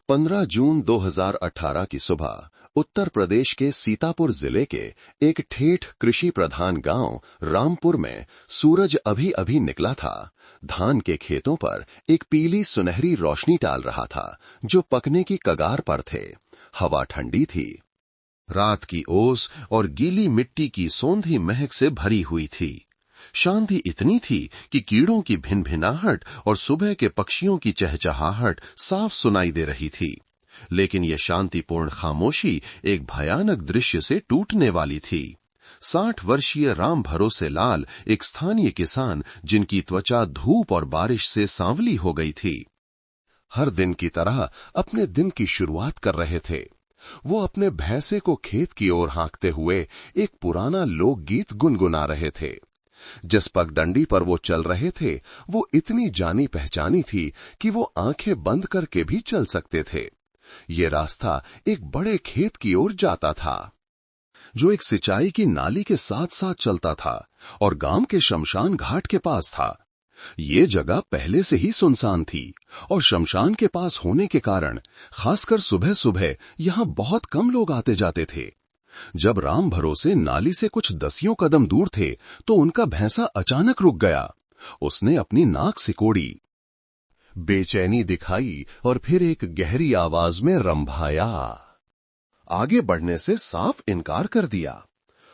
15 जून 2018 की सुबह उत्तर प्रदेश के सीतापुर जिले के एक ठेठ कृषि प्रधान गांव रामपुर में सूरज अभी अभी निकला था। धान के खेतों पर एक पीली सुनहरी रोशनी डाल रहा था जो पकने की कगार पर थे। हवा ठंडी थी। रात की ओस और गीली मिट्टी की सौंधी महक से भरी हुई थी। शांति इतनी थी कि कीड़ों की भिनभिनाहट और सुबह के पक्षियों की चहचहाहट साफ सुनाई दे रही थी। लेकिन यह शांतिपूर्ण खामोशी एक भयानक दृश्य से टूटने वाली थी। 60 वर्षीय राम भरोसे लाल एक स्थानीय किसान जिनकी त्वचा धूप और बारिश से सांवली हो गई थी, हर दिन की तरह अपने दिन की शुरुआत कर रहे थे। वो अपने भैंसे को खेत की ओर हाँकते हुए एक पुराना लोकगीत गुनगुना रहे थे। जिस पगडंडी पर वो चल रहे थे वो इतनी जानी पहचानी थी कि वो आंखें बंद करके भी चल सकते थे। ये रास्ता एक बड़े खेत की ओर जाता था जो एक सिंचाई की नाली के साथ साथ चलता था और गांव के शमशान घाट के पास था। ये जगह पहले से ही सुनसान थी और शमशान के पास होने के कारण खासकर सुबह सुबह यहां बहुत कम लोग आते जाते थे। जब राम भरोसे नाली से कुछ दसियों कदम दूर थे तो उनका भैंसा अचानक रुक गया। उसने अपनी नाक सिकोड़ी, बेचैनी दिखाई और फिर एक गहरी आवाज में रंभाया। आगे बढ़ने से साफ इनकार कर दिया।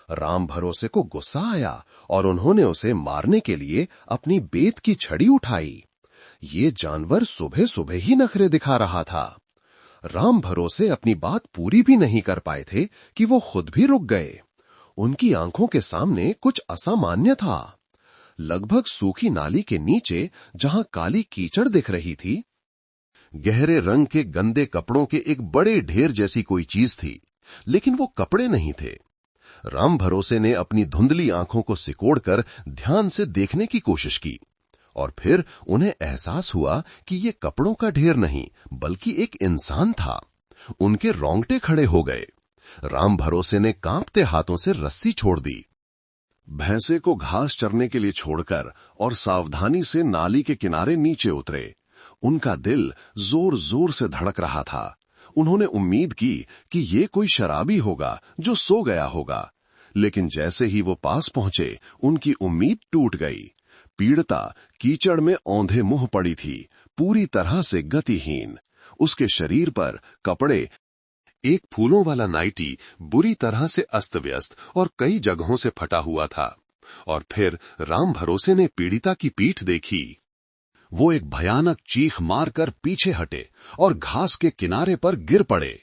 राम भरोसे को गुस्सा आया और उन्होंने उसे मारने के लिए अपनी बेत की छड़ी उठाई। ये जानवर सुबह सुबह ही नखरे दिखा रहा था। राम भरोसे अपनी बात पूरी भी नहीं कर पाए थे कि वो खुद भी रुक गए। उनकी आंखों के सामने कुछ असामान्य था। लगभग सूखी नाली के नीचे जहां काली कीचड़ दिख रही थी, गहरे रंग के गंदे कपड़ों के एक बड़े ढेर जैसी कोई चीज थी, लेकिन वो कपड़े नहीं थे। राम भरोसे ने अपनी धुंधली आंखों को सिकोड़कर ध्यान से देखने की कोशिश की और फिर उन्हें एहसास हुआ कि ये कपड़ों का ढेर नहीं बल्कि एक इंसान था। उनके रोंगटे खड़े हो गए। राम भरोसे ने कांपते हाथों से रस्सी छोड़ दी, भैंसे को घास चरने के लिए छोड़कर और सावधानी से नाली के किनारे नीचे उतरे। उनका दिल जोर जोर से धड़क रहा था। उन्होंने उम्मीद की कि ये कोई शराबी होगा जो सो गया होगा, लेकिन जैसे ही वो पास पहुंचे उनकी उम्मीद टूट गई। पीड़िता कीचड़ में औंधे मुंह पड़ी थी, पूरी तरह से गतिहीन। उसके शरीर पर कपड़े, एक फूलों वाला नाइटी बुरी तरह से अस्त व्यस्त और कई जगहों से फटा हुआ था। और फिर राम भरोसे ने पीड़िता की पीठ देखी। वो एक भयानक चीख मारकर पीछे हटे और घास के किनारे पर गिर पड़े।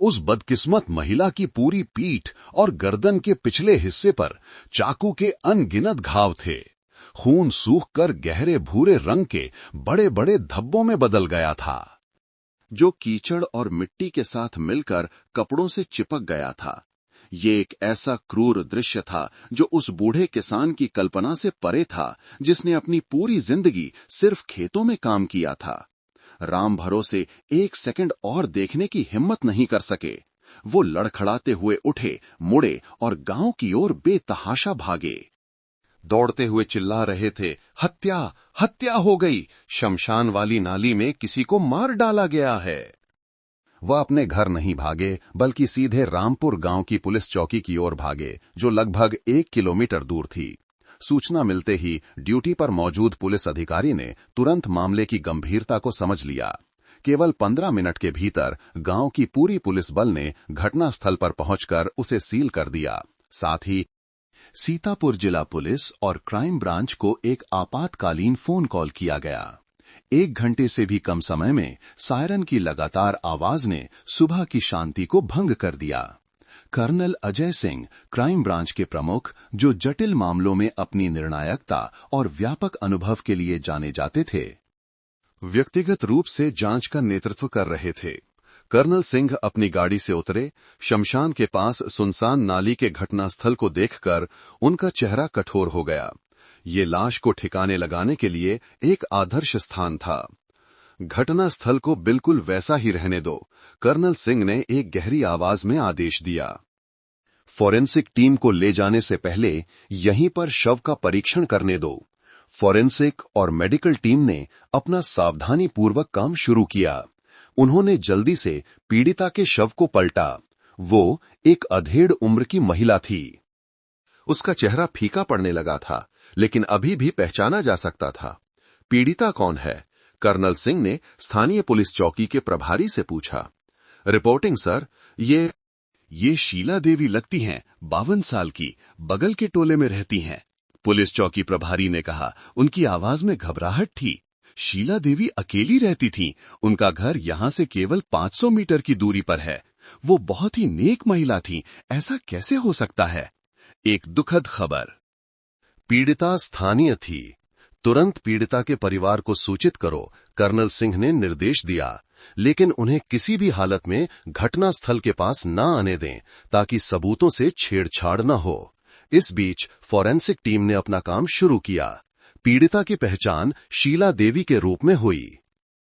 उस बदकिस्मत महिला की पूरी पीठ और गर्दन के पिछले हिस्से पर चाकू के अनगिनत घाव थे। खून सूखकर गहरे भूरे रंग के बड़े बड़े धब्बों में बदल गया था, जो कीचड़ और मिट्टी के साथ मिलकर कपड़ों से चिपक गया था। ये एक ऐसा क्रूर दृश्य था जो उस बूढ़े किसान की कल्पना से परे था, जिसने अपनी पूरी जिंदगी सिर्फ खेतों में काम किया था। राम भरोसे एक सेकंड और देखने की हिम्मत नहीं कर सके। वो लड़खड़ाते हुए उठे, मुड़े और गांव की ओर बेतहाशा भागे। दौड़ते हुए चिल्ला रहे थे, हत्या, हत्या हो गई, शमशान वाली नाली में किसी को मार डाला गया है। वह अपने घर नहीं भागे बल्कि सीधे रामपुर गांव की पुलिस चौकी की ओर भागे, जो लगभग 1 किलोमीटर दूर थी। सूचना मिलते ही ड्यूटी पर मौजूद पुलिस अधिकारी ने तुरंत मामले की गंभीरता को समझ लिया। केवल 15 मिनट के भीतर गांव की पूरी पुलिस बल ने घटनास्थल पर पहुंचकर उसे सील कर दिया। साथ ही सीतापुर जिला पुलिस और क्राइम ब्रांच को एक आपातकालीन फोन कॉल किया गया। 1 घंटे से भी कम समय में सायरन की लगातार आवाज ने सुबह की शांति को भंग कर दिया। Colonel Ajay Singh, crime branch के प्रमुख, जो जटिल मामलों में अपनी निर्णायकता और व्यापक अनुभव के लिए जाने जाते थे, व्यक्तिगत रूप से जांच का नेतृत्व कर रहे थे। कर्नल सिंह अपनी गाड़ी से उतरे। शमशान के पास सुनसान नाली के घटनास्थल को देखकर उनका चेहरा कठोर हो गया। ये लाश को ठिकाने लगाने के लिए एक आदर्श स्थान था। घटनास्थल को बिल्कुल वैसा ही रहने दो, कर्नल सिंह ने एक गहरी आवाज में आदेश दिया। फॉरेंसिक टीम को ले जाने से पहले यहीं पर शव का परीक्षण करने दो। फॉरेंसिक और मेडिकल टीम ने अपना सावधानी पूर्वक काम शुरू किया। उन्होंने जल्दी से पीड़िता के शव को पलटा। वो एक अधेड़ उम्र की महिला थी। उसका चेहरा फीका पड़ने लगा था, लेकिन अभी भी पहचाना जा सकता था। पीड़िता कौन है? कर्नल सिंह ने स्थानीय पुलिस चौकी के प्रभारी से पूछा। रिपोर्टिंग सर, ये शीला देवी लगती हैं, 52 साल की, बगल के टोले में रहती हैं। पुलिस चौकी प्रभारी ने कहा। उनकी आवाज में घबराहट थी। शीला देवी अकेली रहती थीं। उनका घर यहां से केवल 500 मीटर की दूरी पर है। वो बहुत ही नेक महिला थीं। ऐसा कैसे हो सकता है? एक दुखद खबर। पीड़िता स्थानीय थी। तुरंत पीड़िता के परिवार को सूचित करो, कर्नल सिंह ने निर्देश दिया। लेकिन उन्हें किसी भी हालत में घटना स्थल के पास न आने दें, ताकि सबूतों से छेड़छाड़ न हो। इस बीच फॉरेंसिक टीम ने अपना काम शुरू किया। पीड़िता की पहचान शीला देवी के रूप में हुई।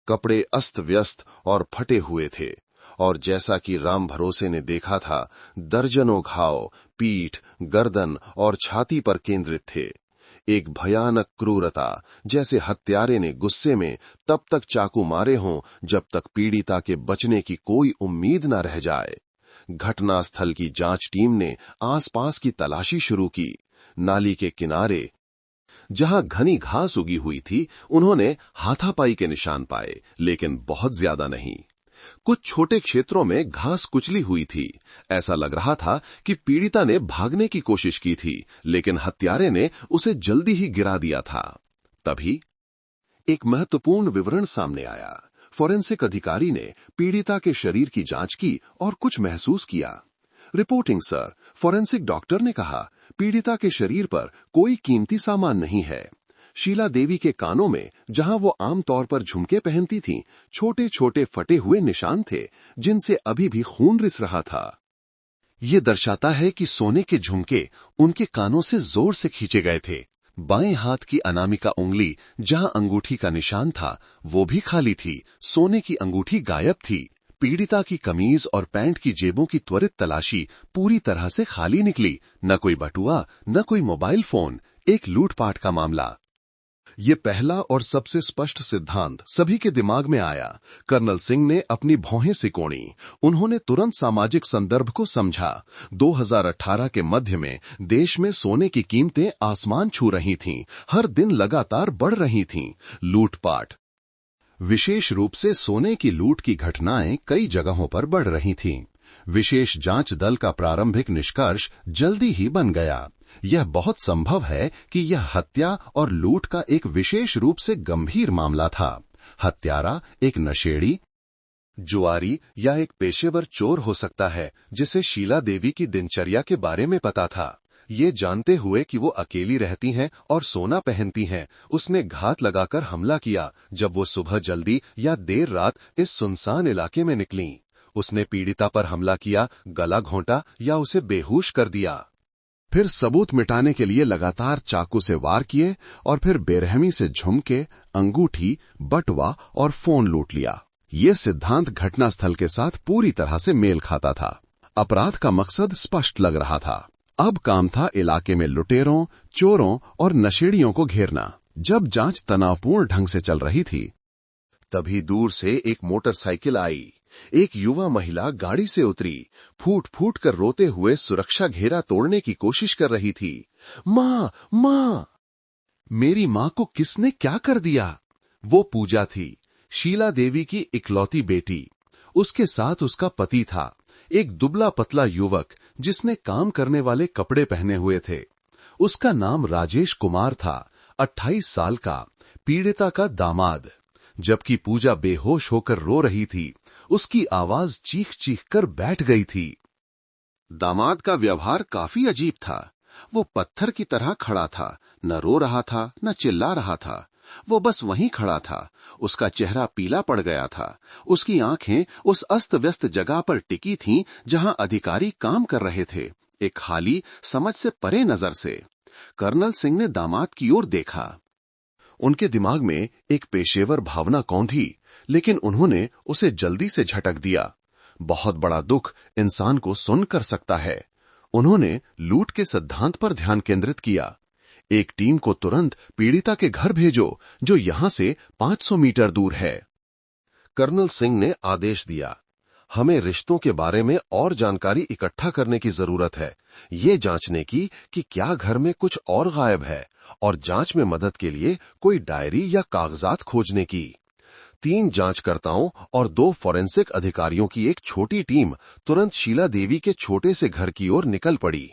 कपड़े अस्त व्यस्त और फटे हुए थे, और जैसा कि राम भरोसे ने देखा था, दर्जनों घाव पीठ, गर्दन और छाती पर केंद्रित थे। एक भयानक क्रूरता, जैसे हत्यारे ने गुस्से में तब तक चाकू मारे हों जब तक पीड़िता के बचने की कोई उम्मीद न रह जाए। घटनास्थल की जांच टीम ने आसपास की तलाशी शुरू की। नाली के किनारे जहां घनी घास उगी हुई थी, उन्होंने हाथापाई के निशान पाए, लेकिन बहुत ज्यादा नहीं। कुछ छोटे क्षेत्रों में घास कुचली हुई थी। ऐसा लग रहा था कि पीड़िता ने भागने की कोशिश की थी, लेकिन हत्यारे ने उसे जल्दी ही गिरा दिया था। तभी एक महत्वपूर्ण विवरण सामने आया। फोरेंसिक अधिकारी ने पीड़िता के शरीर की जांच की और कुछ महसूस किया। रिपोर्टिंग सर, फोरेंसिक डॉक्टर ने कहा, पीड़िता के शरीर पर कोई कीमती सामान नहीं है। शीला देवी के कानों में, जहां वो आमतौर पर झुमके पहनती थीं, छोटे छोटे फटे हुए निशान थे, जिनसे अभी भी खून रिस रहा था। ये दर्शाता है कि सोने के झुमके उनके कानों से जोर से खींचे गए थे। बाएं हाथ की अनामिका उंगली, जहां अंगूठी का निशान था, वो भी खाली थी। सोने की अंगूठी गायब थी। पीड़िता की कमीज और पैंट की जेबों की त्वरित तलाशी पूरी तरह से खाली निकली। न कोई बटुआ, न कोई मोबाइल फोन। एक लूटपाट का मामला। ये पहला और सबसे स्पष्ट सिद्धांत सभी के दिमाग में आया। कर्नल सिंह ने अपनी भौहें सिकोड़ी। उन्होंने तुरंत सामाजिक संदर्भ को समझा। 2018 के मध्य में देश में सोने की कीमतें आसमान छू रही थीं, हर दिन लगातार बढ़ रही थीं। लूटपाट, विशेष रूप से सोने की लूट की घटनाएं कई जगहों पर बढ़ रही थीं। विशेष जांच दल का प्रारंभिक निष्कर्ष जल्दी ही बन गया। यह बहुत संभव है कि यह हत्या और लूट का एक विशेष रूप से गंभीर मामला था। हत्यारा एक नशेड़ी, जुआरी या एक पेशेवर चोर हो सकता है, जिसे शीला देवी की दिनचर्या के बारे में पता था। ये जानते हुए कि वो अकेली रहती हैं और सोना पहनती हैं, उसने घात लगाकर हमला किया जब वो सुबह जल्दी या देर रात इस सुनसान इलाके में निकलीं। उसने पीड़िता पर हमला किया, गला घोंटा या उसे बेहोश कर दिया। फिर सबूत मिटाने के लिए लगातार चाकू से वार किए और फिर बेरहमी से झुमके, अंगूठी, बटुआ और फोन लूट लिया। ये सिद्धांत घटनास्थल के साथ पूरी तरह से मेल खाता था। अपराध का मकसद स्पष्ट लग रहा था। अब काम था इलाके में लुटेरों, चोरों और नशेड़ियों को घेरना। जब जांच तनावपूर्ण ढंग से चल रही थी, तभी दूर से एक मोटरसाइकिल आई। एक युवा महिला गाड़ी से उतरी, फूट फूट कर रोते हुए सुरक्षा घेरा तोड़ने की कोशिश कर रही थी। माँ, माँ! मेरी माँ को किसने क्या कर दिया? वो पूजा थी, शीला देवी की इकलौती बेटी। उसके साथ उसका पति था, एक दुबला पतला युवक जिसने काम करने वाले कपड़े पहने हुए थे। उसका नाम राजेश कुमार था, 28 साल का, पीड़िता का दामाद। जबकि पूजा बेहोश होकर रो रही थी, उसकी आवाज चीख चीख कर बैठ गई थी। दामाद का व्यवहार काफी अजीब था। वो पत्थर की तरह खड़ा था, न रो रहा था न चिल्ला रहा था। वो बस वहीं खड़ा था। उसका चेहरा पीला पड़ गया था। उसकी आंखें उस अस्त व्यस्त जगह पर टिकी थीं जहां अधिकारी काम कर रहे थे, एक खाली, समझ से परे नजर से। कर्नल सिंह ने दामाद की ओर देखा। उनके दिमाग में एक पेशेवर भावना कौंधी, लेकिन उन्होंने उसे जल्दी से झटक दिया। बहुत बड़ा दुख इंसान को सुन्न कर सकता है। उन्होंने लूट के सिद्धांत पर ध्यान केंद्रित किया। एक टीम को तुरंत पीड़िता के घर भेजो, जो यहां से 500 मीटर दूर है। कर्नल सिंह ने आदेश दिया, हमें रिश्तों के बारे में और जानकारी इकट्ठा करने की जरूरत है, ये जांचने की कि क्या घर में कुछ और गायब है, और जांच में मदद के लिए कोई डायरी या कागजात खोजने की। 3 जांचकर्ताओं और 2 फॉरेंसिक अधिकारियों की एक छोटी टीम तुरंत शीला देवी के छोटे से घर की ओर निकल पड़ी,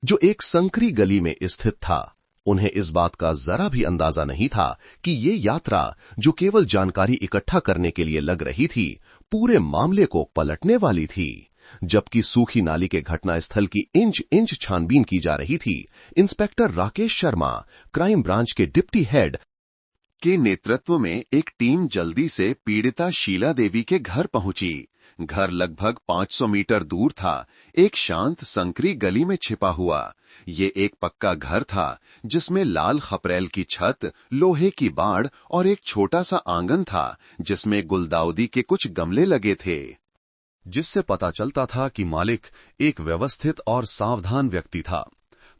जो एक संकरी गली में स्थित था। उन्हें इस बात का जरा भी अंदाजा नहीं था कि ये यात्रा, जो केवल जानकारी इकट्ठा करने के लिए लग रही थी, पूरे मामले को पलटने वाली थी। जबकि सूखी नाली के घटनास्थल की इंच इंच छानबीन की जा रही थी, inspector Rakesh Sharma, crime branch के डिप्टी हेड के नेतृत्व में एक टीम जल्दी से पीड़िता शीला देवी के घर पहुंची। घर लगभग 500 मीटर दूर था, एक शांत संकरी गली में छिपा हुआ। ये एक पक्का घर था जिसमें लाल खपरेल की छत, लोहे की बाड़ और एक छोटा सा आंगन था जिसमें गुलदाउदी के कुछ गमले लगे थे, जिससे पता चलता था कि मालिक एक व्यवस्थित और सावधान व्यक्ति था।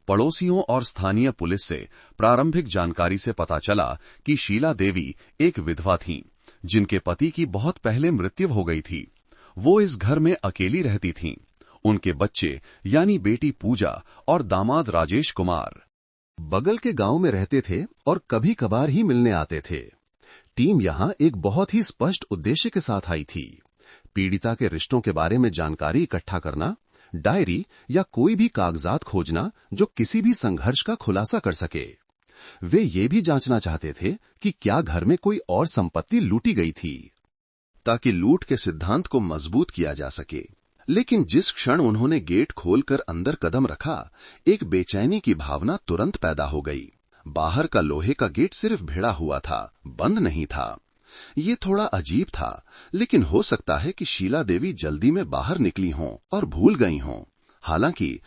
पड़ोसियों और स्थानीय पुलिस से प्रारंभिक जानकारी से पता चला कि शीला देवी एक विधवा थीं, जिनके पति की बहुत पहले मृत्यु हो गई थी। वो इस घर में अकेली रहती थीं। उनके बच्चे यानी बेटी पूजा और दामाद राजेश कुमार बगल के गांव में रहते थे और कभी कभार ही मिलने आते थे। टीम यहां एक बहुत ही स्पष्ट उद्देश्य के साथ आई थी, पीड़िता के रिश्तों के बारे में जानकारी इकट्ठा करना, डायरी या कोई भी कागजात खोजना जो किसी भी संघर्ष का खुलासा कर सके। वे ये भी जांचना चाहते थे कि क्या घर में कोई और संपत्ति लूटी गई थी, ताकि लूट के सिद्धांत को मजबूत किया जा सके। लेकिन जिस क्षण उन्होंने गेट खोलकर अंदर कदम रखा, एक बेचैनी की भावना तुरंत पैदा हो गई। बाहर का लोहे का गेट सिर्फ भिड़ा हुआ था, बंद नहीं था। ये थोड़ा अजीब था, लेकिन हो सकता है कि शीला देवी जल्दी में बाहर निकली हों और भूल गई हों। हालांकि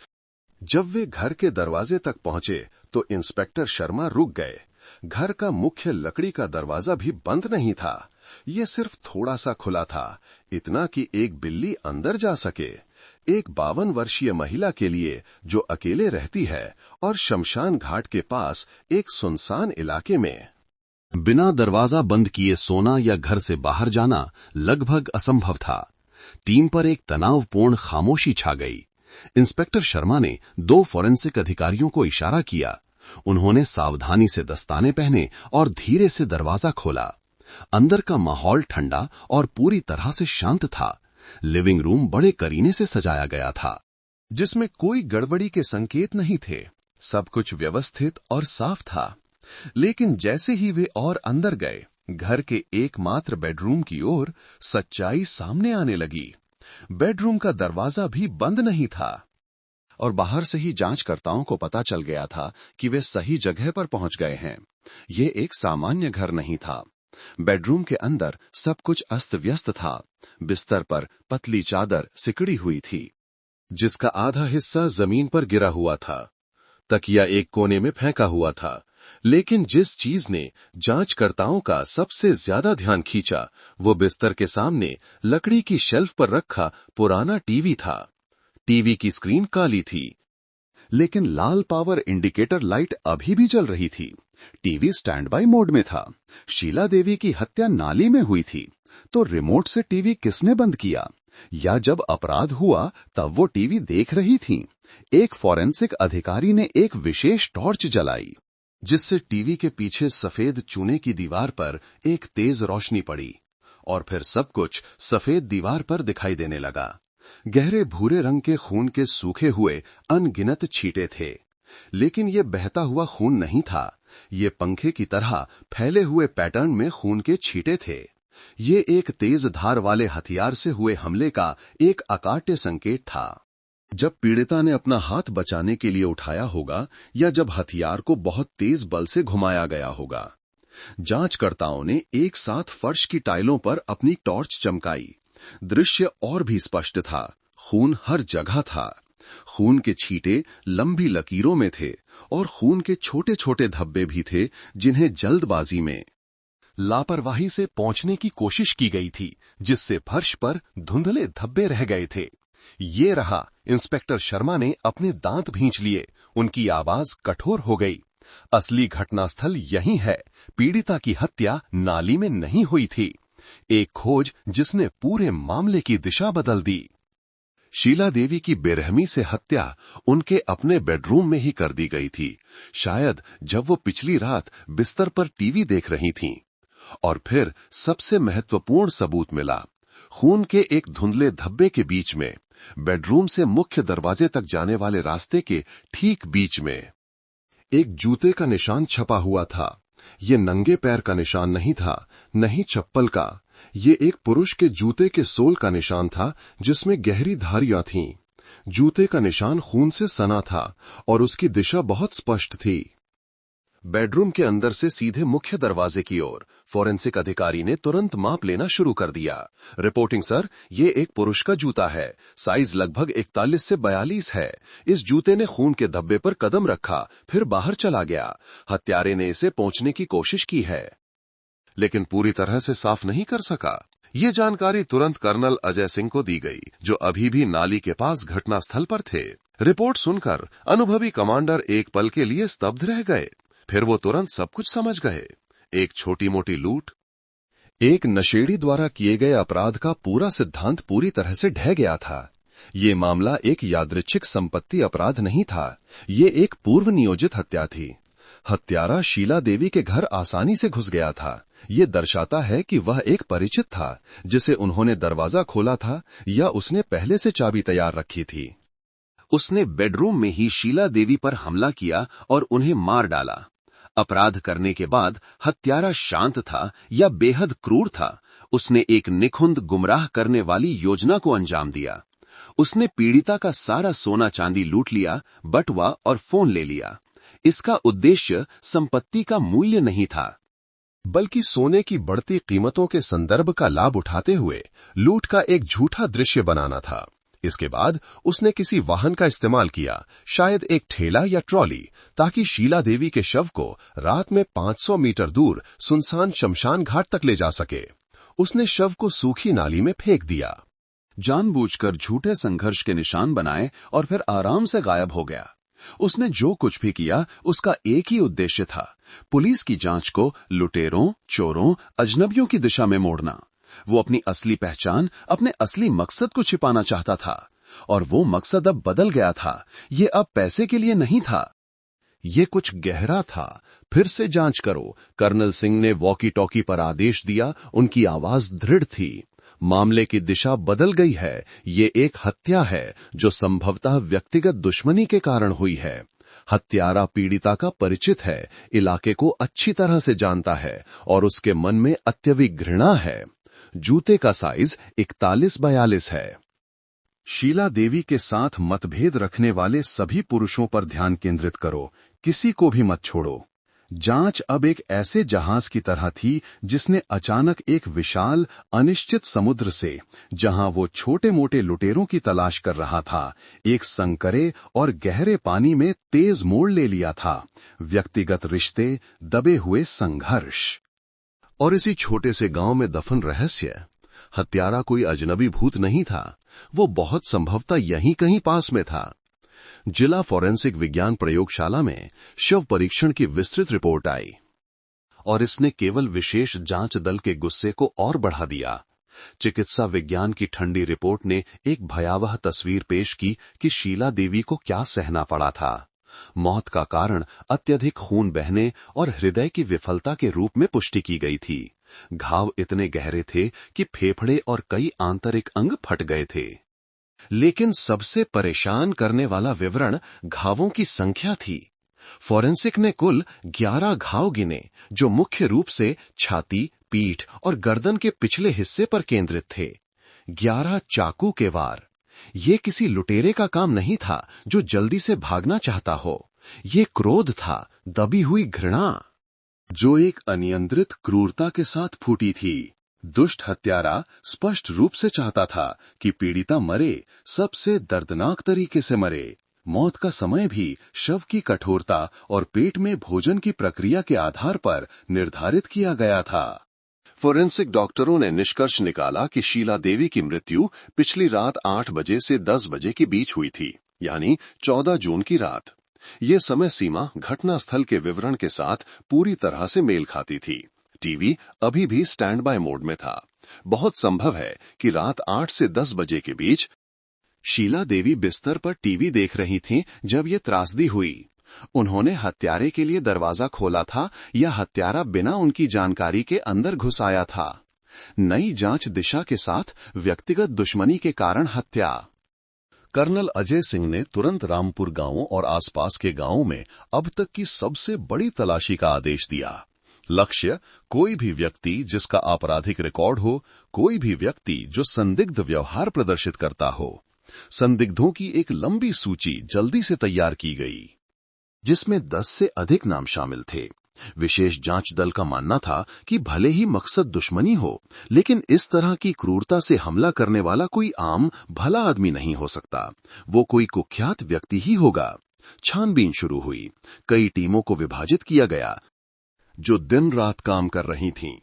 जब वे घर के दरवाजे तक पहुंचे तो इंस्पेक्टर शर्मा रुक गए। घर का मुख्य लकड़ी का दरवाजा भी बंद नहीं था, ये सिर्फ थोड़ा सा खुला था, इतना कि एक बिल्ली अंदर जा सके। एक 52 वर्षीय महिला के लिए जो अकेले रहती है और शमशान घाट के पास एक सुनसान इलाके में बिना दरवाजा बंद किए सोना या घर से बाहर जाना लगभग असंभव था। टीम पर एक तनावपूर्ण खामोशी छा गई। इंस्पेक्टर शर्मा ने 2 फॉरेंसिक अधिकारियों को इशारा किया। उन्होंने सावधानी से दस्ताने पहने और धीरे से दरवाजा खोला। अंदर का माहौल ठंडा और पूरी तरह से शांत था। लिविंग रूम बड़े करीने से सजाया गया था, जिसमें कोई गड़बड़ी के संकेत नहीं थे। सब कुछ व्यवस्थित और साफ था। लेकिन जैसे ही वे और अंदर गए, घर के एकमात्र बेडरूम की ओर सच्चाई सामने आने लगी। बेडरूम का दरवाजा भी बंद नहीं था और बाहर से ही जांचकर्ताओं को पता चल गया था कि वे सही जगह पर पहुंच गए हैं। ये एक सामान्य घर नहीं था। बेडरूम के अंदर सब कुछ अस्त व्यस्त था। बिस्तर पर पतली चादर सिकड़ी हुई थी, जिसका आधा हिस्सा जमीन पर गिरा हुआ था। तकिया एक कोने में फेंका हुआ था। लेकिन जिस चीज ने जांचकर्ताओं का सबसे ज्यादा ध्यान खींचा, वो बिस्तर के सामने लकड़ी की शेल्फ पर रखा पुराना टीवी था। टीवी की स्क्रीन काली थी, लेकिन लाल पावर इंडिकेटर लाइट अभी भी जल रही थी। टीवी स्टैंड बाय मोड में था। शीला देवी की हत्या नाली में हुई थी, तो रिमोट से टीवी किसने बंद किया? या जब अपराध हुआ तब वो टीवी देख रही थीं। एक फॉरेंसिक अधिकारी ने एक विशेष टॉर्च जलाई, जिससे टीवी के पीछे सफेद चूने की दीवार पर एक तेज रोशनी पड़ी और फिर सब कुछ सफेद दीवार पर दिखाई देने लगा। गहरे भूरे रंग के खून के सूखे हुए अनगिनत छींटे थे, लेकिन ये बहता हुआ खून नहीं था। ये पंखे की तरह फैले हुए पैटर्न में खून के छींटे थे। ये एक तेज धार वाले हथियार से हुए हमले का एक अकाट्य संकेत था। जब पीड़िता ने अपना हाथ बचाने के लिए उठाया होगा या जब हथियार को बहुत तेज बल से घुमाया गया होगा। जांचकर्ताओं ने एक साथ फर्श की टाइलों पर अपनी टॉर्च चमकाई। दृश्य और भी स्पष्ट था। खून हर जगह था। खून के छींटे लंबी लकीरों में थे और खून के छोटे छोटे धब्बे भी थे, जिन्हें जल्दबाजी में लापरवाही से पोंछने की कोशिश की गई थी, जिससे फर्श पर धुंधले धब्बे रह गए थे। ये रहा। इंस्पेक्टर शर्मा ने अपने दांत भींच लिए। उनकी आवाज कठोर हो गई। असली घटनास्थल यही है। पीड़िता की हत्या नाली में नहीं हुई थी। एक खोज जिसने पूरे मामले की दिशा बदल दी। शीला देवी की बेरहमी से हत्या उनके अपने बेडरूम में ही कर दी गई थी, शायद जब वो पिछली रात बिस्तर पर टीवी देख रही थीं। और फिर सबसे महत्वपूर्ण सबूत मिला, खून के एक धुंधले धब्बे के बीच में, बेडरूम से मुख्य दरवाजे तक जाने वाले रास्ते के ठीक बीच में एक जूते का निशान छपा हुआ था। ये नंगे पैर का निशान नहीं था, नहीं चप्पल का। ये एक पुरुष के जूते के सोल का निशान था जिसमें गहरी धारियां थीं। जूते का निशान खून से सना था और उसकी दिशा बहुत स्पष्ट थी। बेडरूम के अंदर से सीधे मुख्य दरवाजे की ओर फोरेंसिक अधिकारी ने तुरंत माप लेना शुरू कर दिया। रिपोर्टिंग सर, ये एक पुरुष का जूता है, साइज लगभग 41 से 42 है। इस जूते ने खून के धब्बे पर कदम रखा, फिर बाहर चला गया। हत्यारे ने इसे पोंछने की कोशिश की है, लेकिन पूरी तरह से साफ नहीं कर सका। ये जानकारी तुरंत कर्नल अजय सिंह को दी गई, जो अभी भी नाली के पास घटनास्थल पर थे। रिपोर्ट सुनकर अनुभवी कमांडर एक पल के लिए स्तब्ध रह गए, फिर वो तुरंत सब कुछ समझ गए। एक छोटी मोटी लूट, एक नशेड़ी द्वारा किए गए अपराध का पूरा सिद्धांत पूरी तरह से ढह गया था। ये मामला एक यादृच्छिक संपत्ति अपराध नहीं था, ये एक पूर्व नियोजित हत्या थी। हत्यारा शीला देवी के घर आसानी से घुस गया था। ये दर्शाता है कि वह एक परिचित था जिसे उन्होंने दरवाजा खोला था, या उसने पहले से चाबी तैयार रखी थी। उसने बेडरूम में ही शीला देवी पर हमला किया और उन्हें मार डाला। अपराध करने के बाद हत्यारा शांत था या बेहद क्रूर था। उसने एक निखुंद गुमराह करने वाली योजना को अंजाम दिया। उसने पीड़िता का सारा सोना चांदी लूट लिया, बटुआ और फोन ले लिया। इसका उद्देश्य संपत्ति का मूल्य नहीं था, बल्कि सोने की बढ़ती कीमतों के संदर्भ का लाभ उठाते हुए लूट का एक झूठा दृश्य बनाना था। इसके बाद उसने किसी वाहन का इस्तेमाल किया, शायद एक ठेला या ट्रॉली, ताकि शीला देवी के शव को रात में 500 मीटर दूर सुनसान शमशान घाट तक ले जा सके। उसने शव को सूखी नाली में फेंक दिया, जानबूझकर झूठे संघर्ष के निशान बनाए और फिर आराम से गायब हो गया। उसने जो कुछ भी किया उसका एक ही उद्देश्य था, पुलिस की जांच को लुटेरों, चोरों, अजनबियों की दिशा में मोड़ना। वो अपनी असली पहचान, अपने असली मकसद को छिपाना चाहता था, और वो मकसद अब बदल गया था। ये अब पैसे के लिए नहीं था, ये कुछ गहरा था। फिर से जांच करो। कर्नल सिंह ने वॉकी टॉकी पर आदेश दिया। उनकी आवाज दृढ़ थी। मामले की दिशा बदल गई है। ये एक हत्या है जो संभवतः व्यक्तिगत दुश्मनी के कारण हुई है। हत्यारा पीड़िता का परिचित है, इलाके को अच्छी तरह से जानता है और उसके मन में अत्यधिक घृणा है। जूते का साइज 41-42 है। शीला देवी के साथ मतभेद रखने वाले सभी पुरुषों पर ध्यान केंद्रित करो, किसी को भी मत छोड़ो। जांच अब एक ऐसे जहाज की तरह थी जिसने अचानक एक विशाल, अनिश्चित समुद्र से, जहां वो छोटे मोटे लुटेरों की तलाश कर रहा था, एक संकरे और गहरे पानी में तेज मोड़ ले लिया था। व्यक्तिगत रिश्ते, दबे हुए संघर्ष, और इसी छोटे से गांव में दफन रहस्य। हत्यारा कोई अजनबी भूत नहीं था, वो बहुत संभवतः यहीं कहीं पास में था। जिला फोरेंसिक विज्ञान प्रयोगशाला में शव परीक्षण की विस्तृत रिपोर्ट आई, और इसने केवल विशेष जांच दल के गुस्से को और बढ़ा दिया। चिकित्सा विज्ञान की ठंडी रिपोर्ट ने एक भयावह तस्वीर पेश की कि शीला देवी को क्या सहना पड़ा था। मौत का कारण अत्यधिक खून बहने और हृदय की विफलता के रूप में पुष्टि की गई थी। घाव इतने गहरे थे कि फेफड़े और कई आंतरिक अंग फट गए थे। लेकिन सबसे परेशान करने वाला विवरण घावों की संख्या थी। फोरेंसिक ने कुल 11 घाव गिने, जो मुख्य रूप से छाती, पीठ और गर्दन के पिछले हिस्से पर केंद्रित थे। 11 चाकू के वार। ये किसी लुटेरे का काम नहीं था जो जल्दी से भागना चाहता हो। ये क्रोध था, दबी हुई घृणा, जो एक अनियंत्रित क्रूरता के साथ फूटी थी। दुष्ट हत्यारा स्पष्ट रूप से चाहता था कि पीड़िता मरे, सबसे दर्दनाक तरीके से मरे। मौत का समय भी शव की कठोरता और पेट में भोजन की प्रक्रिया के आधार पर निर्धारित किया गया था। फोरेंसिक डॉक्टरों ने निष्कर्ष निकाला कि शीला देवी की मृत्यु पिछली रात 8 बजे से 10 बजे के बीच हुई थी, यानी 14 जून की रात। ये समय सीमा घटनास्थल के विवरण के साथ पूरी तरह से मेल खाती थी। टीवी अभी भी स्टैंड बाय मोड में था। बहुत संभव है कि रात 8 से 10 बजे के बीच शीला देवी बिस्तर पर टीवी देख रही थीं जब ये त्रासदी हुई। उन्होंने हत्यारे के लिए दरवाजा खोला था या हत्यारा बिना उनकी जानकारी के अंदर घुस आया था। नई जांच दिशा के साथ व्यक्तिगत दुश्मनी के कारण हत्या। कर्नल अजय सिंह ने तुरंत रामपुर गांवों और आसपास के गांवों में अब तक की सबसे बड़ी तलाशी का आदेश दिया। लक्ष्य कोई भी व्यक्ति जिसका आपराधिक रिकॉर्ड हो, कोई भी व्यक्ति जो संदिग्ध व्यवहार प्रदर्शित करता हो। संदिग्धों की एक लंबी सूची जल्दी से तैयार की गई, जिसमें 10 से अधिक नाम शामिल थे। विशेष जांच दल का मानना था कि भले ही मकसद दुश्मनी हो, लेकिन इस तरह की क्रूरता से हमला करने वाला कोई आम भला आदमी नहीं हो सकता। वो कोई कुख्यात व्यक्ति ही होगा। छानबीन शुरू हुई। कई टीमों को विभाजित किया गया जो दिन रात काम कर रही थीं।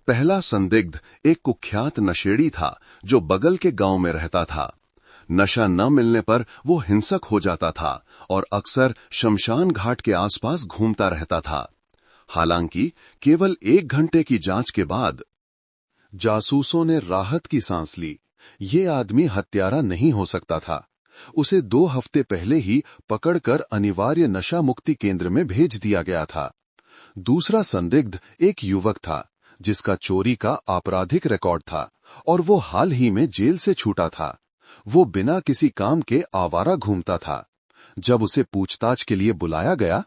पहला संदिग्ध एक कुख्यात नशेड़ी था जो बगल के गांव में रहता था। नशा न मिलने पर वो हिंसक हो जाता था और अक्सर शमशान घाट के आसपास घूमता रहता था। हालांकि केवल 1 घंटे की जांच के बाद जासूसों ने राहत की सांस ली। ये आदमी हत्यारा नहीं हो सकता था। उसे 2 हफ्ते पहले ही पकड़कर अनिवार्य नशा मुक्ति केंद्र में भेज दिया गया था। दूसरा संदिग्ध एक युवक था जिसका चोरी का आपराधिक रिकॉर्ड था और वो हाल ही में जेल से छूटा था। वो बिना किसी काम के आवारा घूमता था। जब उसे पूछताछ के लिए बुलाया गया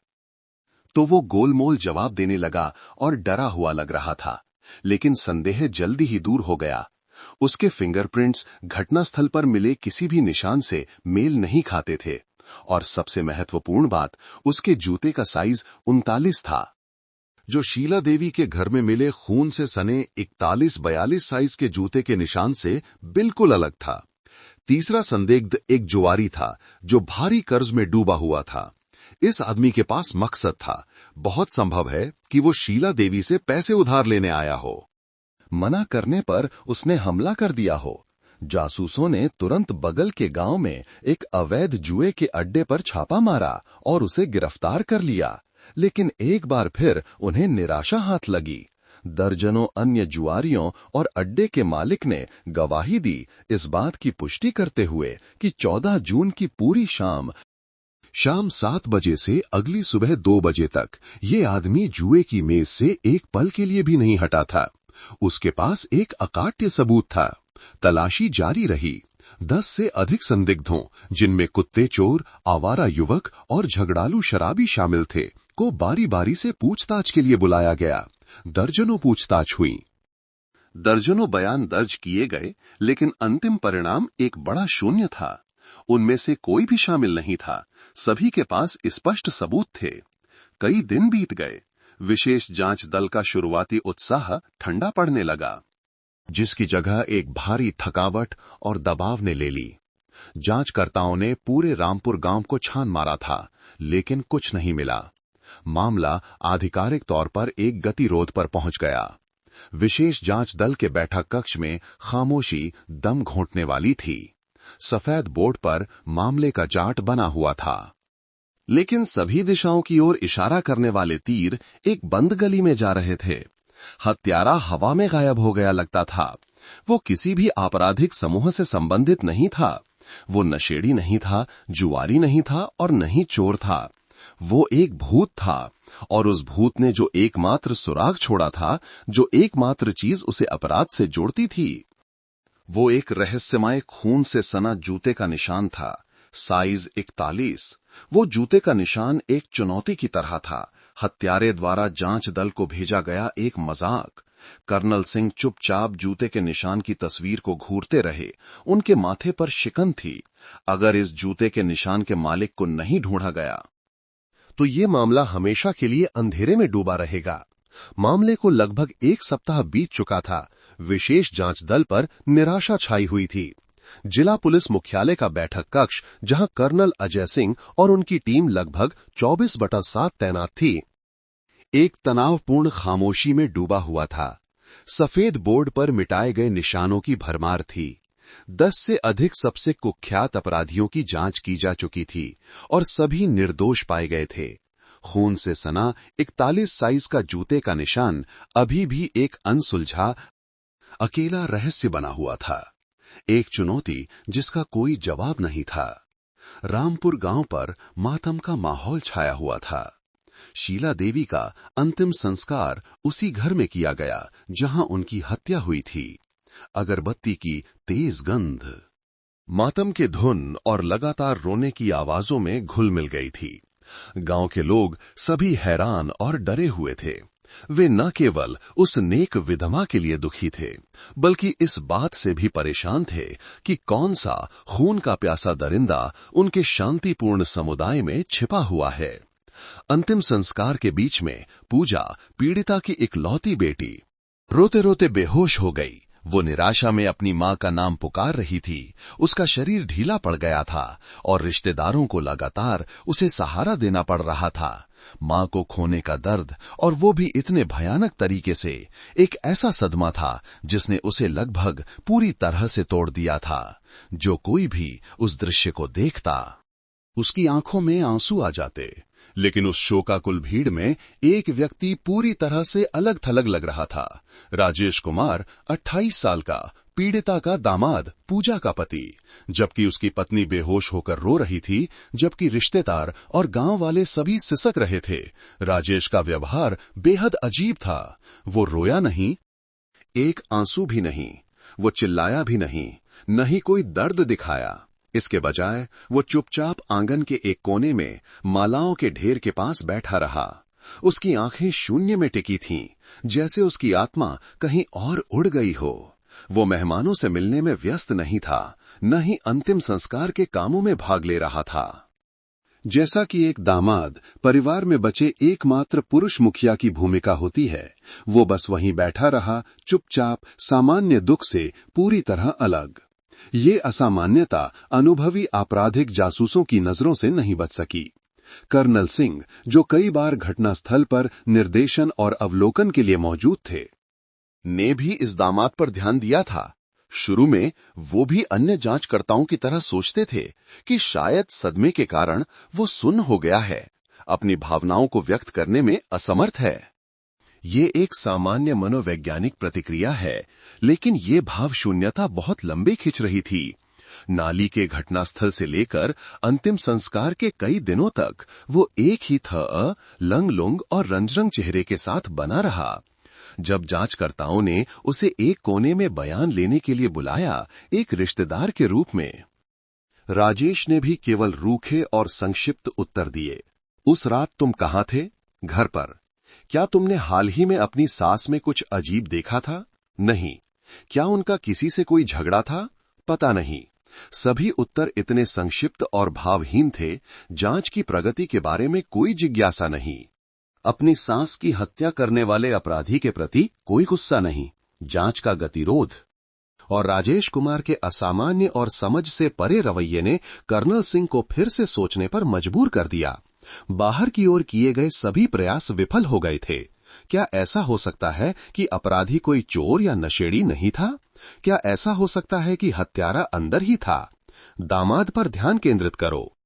तो वो गोलमोल जवाब देने लगा और डरा हुआ लग रहा था, लेकिन संदेह जल्दी ही दूर हो गया। उसके फिंगरप्रिंट्स घटनास्थल पर मिले किसी भी निशान से मेल नहीं खाते थे और सबसे महत्वपूर्ण बात, उसके जूते का साइज 39 था, जो शीला देवी के घर में मिले खून से सने 41-42 साइज के जूते के निशान से बिल्कुल अलग था। तीसरा संदिग्ध एक जुआरी था जो भारी कर्ज में डूबा हुआ था। इस आदमी के पास मकसद था। बहुत संभव है कि वो शीला देवी से पैसे उधार लेने आया हो। मना करने पर उसने हमला कर दिया हो। जासूसों ने तुरंत बगल के गांव में एक अवैध जुए के अड्डे पर छापा मारा और उसे गिरफ्तार कर लिया, लेकिन एक बार फिर उन्हें निराशा हाथ लगी। दर्जनों अन्य जुआरियों और अड्डे के मालिक ने गवाही दी, इस बात की पुष्टि करते हुए कि 14 जून की पूरी शाम 7 बजे से अगली सुबह 2 बजे तक ये आदमी जुए की मेज से एक पल के लिए भी नहीं हटा था। उसके पास एक अकाट्य सबूत था। तलाशी जारी रही। 10 से अधिक संदिग्धों, जिनमें कुत्ते चोर, आवारा युवक और झगड़ालू शराबी शामिल थे, को बारी बारी से पूछताछ के लिए बुलाया गया। दर्जनों पूछताछ हुई। दर्जनों बयान दर्ज किए गए, लेकिन अंतिम परिणाम एक बड़ा शून्य था। उनमें से कोई भी शामिल नहीं था। सभी के पास स्पष्ट सबूत थे। कई दिन बीत गए। विशेष जांच दल का शुरुआती उत्साह ठंडा पड़ने लगा, जिसकी जगह एक भारी थकावट और दबाव ने ले ली। जांचकर्ताओं ने पूरे रामपुर गांव को छान मारा था, लेकिन कुछ नहीं मिला। मामला आधिकारिक तौर पर एक गतिरोध पर पहुंच गया। विशेष जांच दल के बैठक कक्ष में खामोशी दम घोंटने वाली थी। सफेद बोर्ड पर मामले का जाट बना हुआ था, लेकिन सभी दिशाओं की ओर इशारा करने वाले तीर एक बंद गली में जा रहे थे। हत्यारा हवा में गायब हो गया लगता था। वो किसी भी आपराधिक समूह से संबंधित नहीं था। वो नशेड़ी नहीं था, जुआरी नहीं था और नहीं चोर था। वो एक भूत था, और उस भूत ने जो एकमात्र सुराग छोड़ा था, जो एकमात्र चीज उसे अपराध से जोड़ती थी, वो एक रहस्यमय खून से सना जूते का निशान था। साइज 41। वो जूते का निशान एक चुनौती की तरह था। हत्यारे द्वारा जांच दल को भेजा गया एक मजाक। कर्नल सिंह चुपचाप जूते के निशान की तस्वीर को घूरते रहे। उनके माथे पर शिकन थी। अगर इस जूते के निशान के मालिक को नहीं ढूंढा गया तो ये मामला हमेशा के लिए अंधेरे में डूबा रहेगा। मामले को लगभग 1 सप्ताह बीत चुका था। विशेष जांच दल पर निराशा छाई हुई थी। जिला पुलिस मुख्यालय का बैठक कक्ष, जहां कर्नल अजय सिंह और उनकी टीम लगभग 24/7 तैनात थी, एक तनावपूर्ण खामोशी में डूबा हुआ था। सफेद बोर्ड पर मिटाए गए निशानों की भरमार थी। 10 से अधिक सबसे कुख्यात अपराधियों की जांच की जा चुकी थी और सभी निर्दोष पाए गए थे। खून से सना 41 साइज का जूते का निशान अभी भी एक अनसुलझा अकेला रहस्य बना हुआ था, एक चुनौती जिसका कोई जवाब नहीं था। रामपुर गांव पर मातम का माहौल छाया हुआ था। शीला देवी का अंतिम संस्कार उसी घर में किया गया जहां उनकी हत्या हुई थी। अगरबत्ती की तेज गंध मातम के धुन और लगातार रोने की आवाजों में घुल मिल गई थी। गांव के लोग सभी हैरान और डरे हुए थे। वे न केवल उस नेक विधवा के लिए दुखी थे, बल्कि इस बात से भी परेशान थे कि कौन सा खून का प्यासा दरिंदा उनके शांतिपूर्ण समुदाय में छिपा हुआ है। अंतिम संस्कार के बीच में पूजा, पीड़िता की इकलौती बेटी, रोते रोते बेहोश हो गई। वो निराशा में अपनी मां का नाम पुकार रही थी। उसका शरीर ढीला पड़ गया था और रिश्तेदारों को लगातार उसे सहारा देना पड़ रहा था। मां को खोने का दर्द, और वो भी इतने भयानक तरीके से, एक ऐसा सदमा था जिसने उसे लगभग पूरी तरह से तोड़ दिया था। जो कोई भी उस दृश्य को देखता, उसकी आंखों में आंसू आ जाते। लेकिन उस शोकाकुल भीड़ में एक व्यक्ति पूरी तरह से अलग थलग लग रहा था। राजेश कुमार, 28 साल का, पीड़िता का दामाद, पूजा का पति। जबकि उसकी पत्नी बेहोश होकर रो रही थी, जबकि रिश्तेदार और गांव वाले सभी सिसक रहे थे। राजेश का व्यवहार बेहद अजीब था। वो रोया नहीं, एक आंसू भी नहीं, वो चिल्लाया भी नहीं, न ही कोई दर्द दिखाया। इसके बजाय वो चुपचाप आंगन के एक कोने में मालाओं के ढेर के पास बैठा रहा। उसकी आंखें शून्य में टिकी थीं, जैसे उसकी आत्मा कहीं और उड़ गई हो। वो मेहमानों से मिलने में व्यस्त नहीं था, न ही अंतिम संस्कार के कामों में भाग ले रहा था। जैसा कि एक दामाद परिवार में बचे एकमात्र पुरुष मुखिया की भूमिका होती है, वो बस वहीं बैठा रहा, चुपचाप, सामान्य दुख से पूरी तरह अलग। ये असामान्यता अनुभवी आपराधिक जासूसों की नजरों से नहीं बच सकी। कर्नल सिंह, जो कई बार घटनास्थल पर निर्देशन और अवलोकन के लिए मौजूद थे, ने भी इस दामाद पर ध्यान दिया था। शुरू में वो भी अन्य जांचकर्ताओं की तरह सोचते थे कि शायद सदमे के कारण वो सुन्न हो गया है, अपनी भावनाओं को व्यक्त करने में असमर्थ है। ये एक सामान्य मनोवैज्ञानिक प्रतिक्रिया है, लेकिन ये भाव शून्यता बहुत लंबे खिंच रही थी। नाली के घटनास्थल से लेकर अंतिम संस्कार के कई दिनों तक वो एक ही लंग लुंग और रंजरंग चेहरे के साथ बना रहा। जब जांचकर्ताओं ने उसे एक कोने में बयान लेने के लिए बुलाया, एक रिश्तेदार के रूप में, राजेश ने भी केवल रूखे और संक्षिप्त उत्तर दिए। उस रात तुम कहां थे? घर पर। क्या तुमने हाल ही में अपनी सास में कुछ अजीब देखा था? नहीं। क्या उनका किसी से कोई झगड़ा था? पता नहीं। सभी उत्तर इतने संक्षिप्त और भावहीन थे। जांच की प्रगति के बारे में कोई जिज्ञासा नहीं। अपनी सास की हत्या करने वाले अपराधी के प्रति कोई गुस्सा नहीं, जांच का गतिरोध। और राजेश कुमार के असामान्य और समझ से परे रवैये ने कर्नल सिंह को फिर से सोचने पर मजबूर कर दिया। बाहर की ओर किए गए सभी प्रयास विफल हो गए थे। क्या ऐसा हो सकता है कि अपराधी कोई चोर या नशेड़ी नहीं था? क्या ऐसा हो सकता है कि हत्यारा अंदर ही था? दामाद पर ध्यान केंद्रित करो।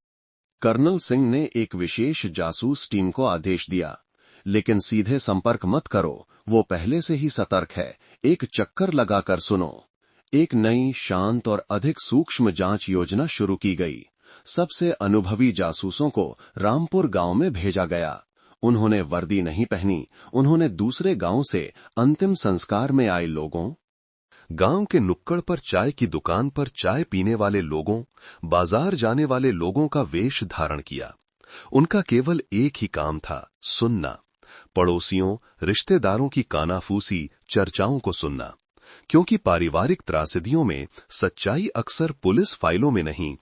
कर्नल सिंह ने एक विशेष जासूस टीम को आदेश दिया, लेकिन सीधे संपर्क मत करो, वो पहले से ही सतर्क है। एक चक्कर लगाकर सुनो। एक नई, शांत और अधिक सूक्ष्म जांच योजना शुरू की गई। सबसे अनुभवी जासूसों को रामपुर गांव में भेजा गया। उन्होंने वर्दी नहीं पहनी। उन्होंने दूसरे गांव से अंतिम संस्कार में आए लोगों, गांव के नुक्कड़ पर चाय की दुकान पर चाय पीने वाले लोगों, बाजार जाने वाले लोगों का वेश धारण किया। उनका केवल एक ही काम था, सुनना। पड़ोसियों, रिश्तेदारों की कानाफूसी चर्चाओं को सुनना, क्योंकि पारिवारिक त्रासदियों में सच्चाई अक्सर पुलिस फाइलों में नहीं,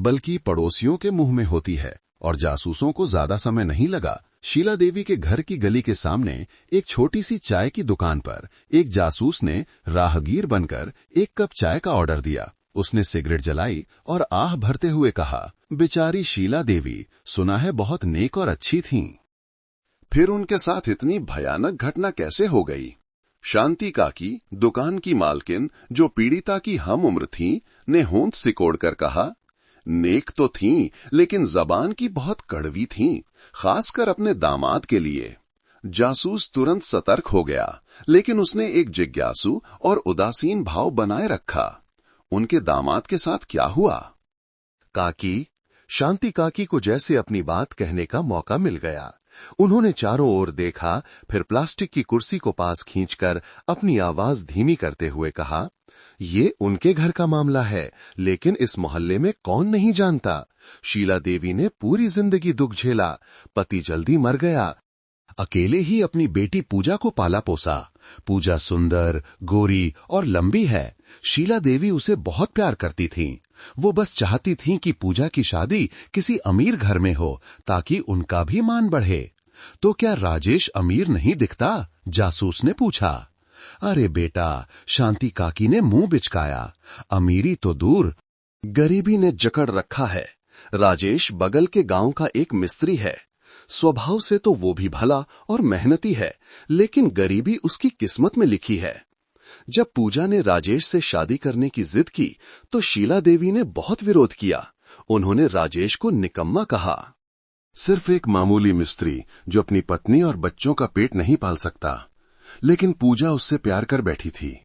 बल्कि पड़ोसियों के मुंह में होती है। और जासूसों को ज्यादा समय नहीं लगा। शीला देवी के घर की गली के सामने एक छोटी सी चाय की दुकान पर एक जासूस ने राहगीर बनकर एक कप चाय का ऑर्डर दिया। उसने सिगरेट जलाई और आह भरते हुए कहा, बेचारी शीला देवी, सुना है बहुत नेक और अच्छी थीं। फिर उनके साथ इतनी भयानक घटना कैसे हो गई? शांति काकी, दुकान की मालकिन, जो पीड़िता की हम उम्र थी, ने होंठ सिकोड़कर कहा, नेक तो थीं, लेकिन जबान की बहुत कड़वी थीं, खासकर अपने दामाद के लिए। जासूस तुरंत सतर्क हो गया, लेकिन उसने एक जिज्ञासु और उदासीन भाव बनाए रखा। उनके दामाद के साथ क्या हुआ? काकी, शांति काकी को जैसे अपनी बात कहने का मौका मिल गया। उन्होंने चारों ओर देखा, फिर प्लास्टिक की कुर्सी को पास खींचकर अपनी आवाज धीमी करते हुए कहा, ये उनके घर का मामला है, लेकिन इस मोहल्ले में कौन नहीं जानता। शीला देवी ने पूरी जिंदगी दुख झेला, पति जल्दी मर गया, अकेले ही अपनी बेटी पूजा को पाला पोसा। पूजा सुंदर, गोरी और लंबी है। शीला देवी उसे बहुत प्यार करती थीं। वो बस चाहती थीं कि पूजा की शादी किसी अमीर घर में हो, ताकि उनका भी मान बढ़े। तो क्या राजेश अमीर नहीं दिखता? जासूस ने पूछा। अरे बेटा, शांति काकी ने मुंह बिचकाया, अमीरी तो दूर, गरीबी ने जकड़ रखा है। राजेश बगल के गांव का एक मिस्त्री है। स्वभाव से तो वो भी भला और मेहनती है, लेकिन गरीबी उसकी किस्मत में लिखी है। जब पूजा ने राजेश से शादी करने की जिद की, तो शीला देवी ने बहुत विरोध किया। उन्होंने राजेश को निकम्मा कहा। सिर्फ एक मामूली मिस्त्री जो अपनी पत्नी और बच्चों का पेट नहीं पाल सकता, लेकिन पूजा उससे प्यार कर बैठी थी,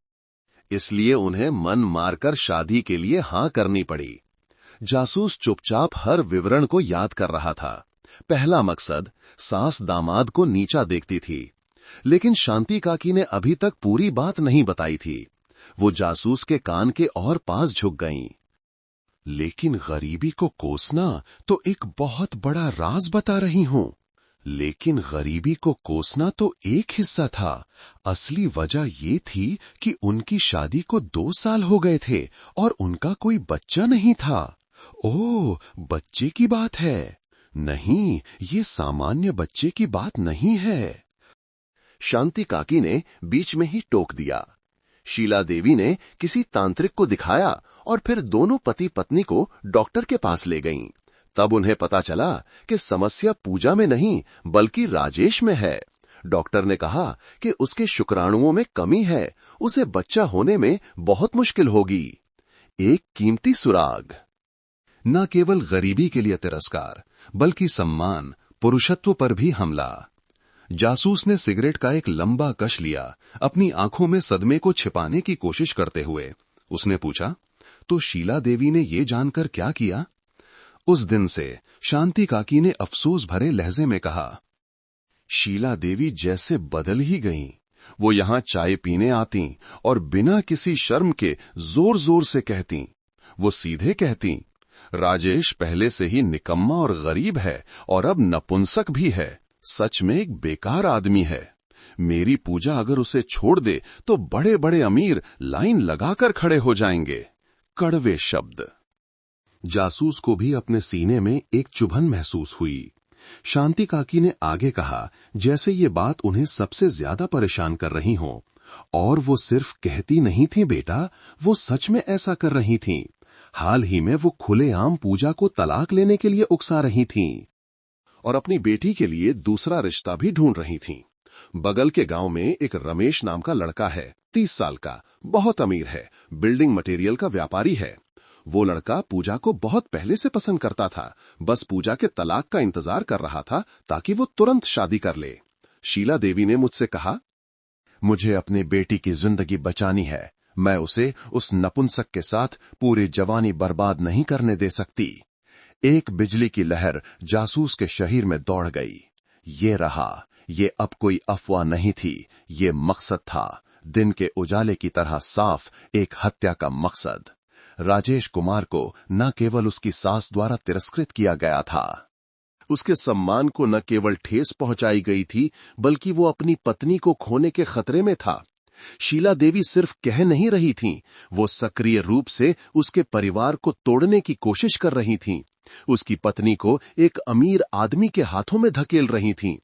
इसलिए उन्हें मन मारकर शादी के लिए हां करनी पड़ी। जासूस चुपचाप हर विवरण को याद कर रहा था। पहला मकसद, सास दामाद को नीचा देखती थी, लेकिन शांति काकी ने अभी तक पूरी बात नहीं बताई थी। वो जासूस के कान के और पास झुक गईं। लेकिन गरीबी को कोसना तो एक बहुत बड़ा राज बता रही हूं। लेकिन गरीबी को कोसना तो एक हिस्सा था, असली वजह ये थी कि उनकी शादी को 2 साल हो गए थे और उनका कोई बच्चा नहीं था। ओह, बच्चे की बात है। नहीं, ये सामान्य बच्चे की बात नहीं है। शांति काकी ने बीच में ही टोक दिया। शीला देवी ने किसी तांत्रिक को दिखाया और फिर दोनों पति पत्नी को डॉक्टर के पास ले गईं। तब उन्हें पता चला कि समस्या पूजा में नहीं बल्कि राजेश में है। डॉक्टर ने कहा कि उसके शुक्राणुओं में कमी है, उसे बच्चा होने में बहुत मुश्किल होगी। एक कीमती सुराग। न केवल गरीबी के लिए तिरस्कार, बल्कि सम्मान, पुरुषत्व पर भी हमला। जासूस ने सिगरेट का एक लंबा कश लिया, अपनी आंखों में सदमे को छिपाने की कोशिश करते हुए। उसने पूछा, तो शीला देवी ने ये जानकर क्या किया? उस दिन से शांति काकी ने अफसोस भरे लहजे में कहा, शीला देवी जैसे बदल ही गईं। वो यहां चाय पीने आती और बिना किसी शर्म के जोर जोर से कहती। वो सीधे कहती, राजेश पहले से ही निकम्मा और गरीब है और अब नपुंसक भी है। सच में एक बेकार आदमी है। मेरी पूजा अगर उसे छोड़ दे तो बड़े बड़े अमीर लाइन लगाकर खड़े हो जाएंगे। कड़वे शब्द। जासूस को भी अपने सीने में एक चुभन महसूस हुई। शांति काकी ने आगे कहा, जैसे ये बात उन्हें सबसे ज्यादा परेशान कर रही हो। और वो सिर्फ कहती नहीं थी बेटा, वो सच में ऐसा कर रही थीं। हाल ही में वो खुलेआम पूजा को तलाक लेने के लिए उकसा रही थीं और अपनी बेटी के लिए दूसरा रिश्ता भी ढूंढ रही थीं। बगल के गांव में एक रमेश नाम का लड़का है, 30 साल का, बहुत अमीर है, बिल्डिंग मटेरियल का व्यापारी है। वो लड़का पूजा को बहुत पहले से पसंद करता था, बस पूजा के तलाक का इंतजार कर रहा था ताकि वो तुरंत शादी कर ले। शीला देवी ने मुझसे कहा, मुझे अपनी बेटी की जिंदगी बचानी है। मैं उसे उस नपुंसक के साथ पूरी जवानी बर्बाद नहीं करने दे सकती। एक बिजली की लहर जासूस के शरीर में दौड़ गई। ये रहा, ये अब कोई अफवाह नहीं थी, ये मकसद था, दिन के उजाले की तरह साफ, एक हत्या का मकसद। राजेश कुमार को न केवल उसकी सास द्वारा तिरस्कृत किया गया था, उसके सम्मान को न केवल ठेस पहुंचाई गई थी, बल्कि वो अपनी पत्नी को खोने के खतरे में था। शीला देवी सिर्फ कह नहीं रही थीं, वो सक्रिय रूप से उसके परिवार को तोड़ने की कोशिश कर रही थीं। उसकी पत्नी को एक अमीर आदमी के हाथों में धकेल रही थीं।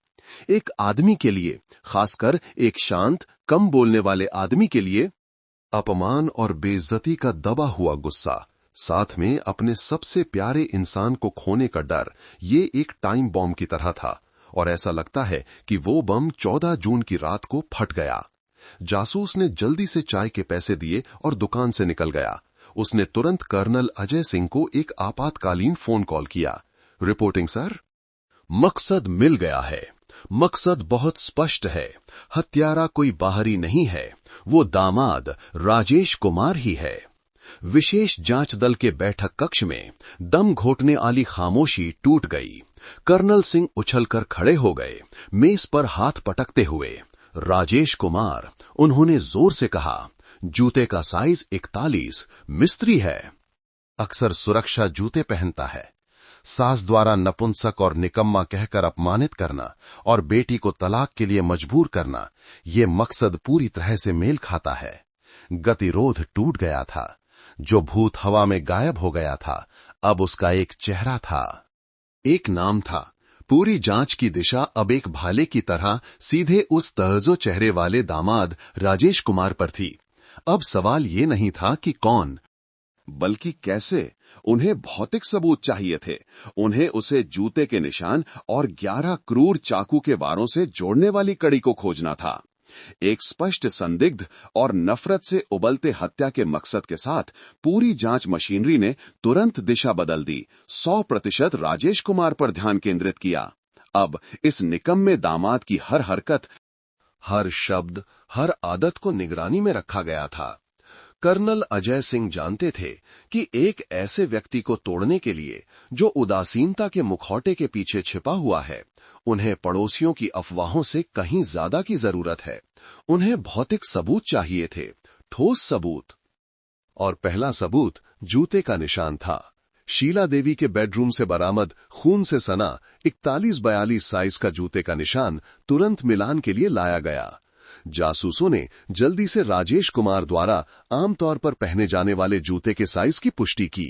एक आदमी के लिए, खासकर एक शांत, कम बोलने वाले आदमी के लिए, अपमान और बेइज्जती का दबा हुआ गुस्सा, साथ में अपने सबसे प्यारे इंसान को खोने का डर, ये एक टाइम बॉम्ब की तरह था। और ऐसा लगता है कि वो बम 14 जून की रात को फट गया। जासूस ने जल्दी से चाय के पैसे दिए और दुकान से निकल गया। उसने तुरंत कर्नल अजय सिंह को एक आपातकालीन फोन कॉल किया। Reporting sir. मकसद मिल गया है। मकसद बहुत स्पष्ट है। हत्यारा कोई बाहरी नहीं है, वो दामाद राजेश कुमार ही है। विशेष जांच दल के बैठक कक्ष में दम घोटने वाली खामोशी टूट गई। कर्नल सिंह उछलकर खड़े हो गए, मेज पर हाथ पटकते हुए। राजेश कुमार, उन्होंने जोर से कहा, जूते का साइज 41, मिस्त्री है। अक्सर सुरक्षा जूते पहनता है। सास द्वारा नपुंसक और निकम्मा कहकर अपमानित करना और बेटी को तलाक के लिए मजबूर करना, ये मकसद पूरी तरह से मेल खाता है। गतिरोध टूट गया था। जो भूत हवा में गायब हो गया था, अब उसका एक चेहरा था, एक नाम था। पूरी जांच की दिशा अब एक भाले की तरह सीधे उस तहज़ो चेहरे वाले दामाद राजेश कुमार पर थी। अब सवाल ये नहीं था कि कौन, बल्कि कैसे। उन्हें भौतिक सबूत चाहिए थे। उन्हें उसे जूते के निशान और 11 क्रूर चाकू के वारों से जोड़ने वाली कड़ी को खोजना था। एक स्पष्ट संदिग्ध और नफरत से उबलते हत्या के मकसद के साथ पूरी जांच मशीनरी ने तुरंत दिशा बदल दी। 100% राजेश कुमार पर ध्यान केंद्रित किया। अब इस निकम्मे दामाद की हर हरकत, हर शब्द, हर आदत को निगरानी में रखा गया था। कर्नल अजय सिंह जानते थे कि एक ऐसे व्यक्ति को तोड़ने के लिए जो उदासीनता के मुखौटे के पीछे छिपा हुआ है, उन्हें पड़ोसियों की अफवाहों से कहीं ज्यादा की जरूरत है। उन्हें भौतिक सबूत चाहिए थे, ठोस सबूत। और पहला सबूत जूते का निशान था। शीला देवी के बेडरूम से बरामद खून से सना 41-42 साइज का जूते का निशान तुरंत मिलान के लिए लाया गया। जासूसों ने जल्दी से राजेश कुमार द्वारा आमतौर पर पहने जाने वाले जूते के साइज की पुष्टि की।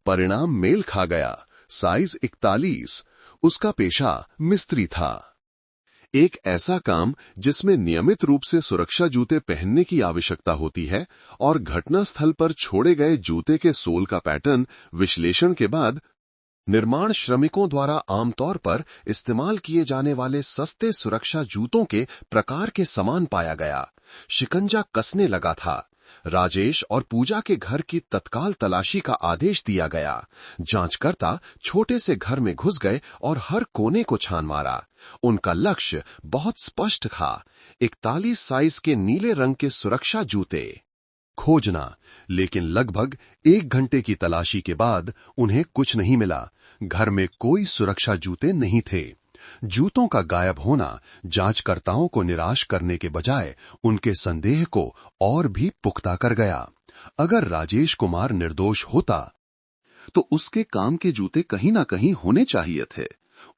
परिणाम मेल खा गया, साइज 41। उसका पेशा मिस्त्री था। एक ऐसा काम जिसमें नियमित रूप से सुरक्षा जूते पहनने की आवश्यकता होती है, और घटनास्थल पर छोड़े गए जूते के सोल का पैटर्न विश्लेषण के बाद निर्माण श्रमिकों द्वारा आमतौर पर इस्तेमाल किए जाने वाले सस्ते सुरक्षा जूतों के प्रकार के समान पाया गया। शिकंजा कसने लगा था। राजेश और पूजा के घर की तत्काल तलाशी का आदेश दिया गया। जांचकर्ता छोटे से घर में घुस गए और हर कोने को छान मारा। उनका लक्ष्य बहुत स्पष्ट था, 41 साइज के नीले रंग के सुरक्षा जूते खोजना। लेकिन लगभग 1 घंटे की तलाशी के बाद उन्हें कुछ नहीं मिला। घर में कोई सुरक्षा जूते नहीं थे। जूतों का गायब होना जांचकर्ताओं को निराश करने के बजाय उनके संदेह को और भी पुख्ता कर गया। अगर राजेश कुमार निर्दोष होता तो उसके काम के जूते कहीं ना कहीं होने चाहिए थे।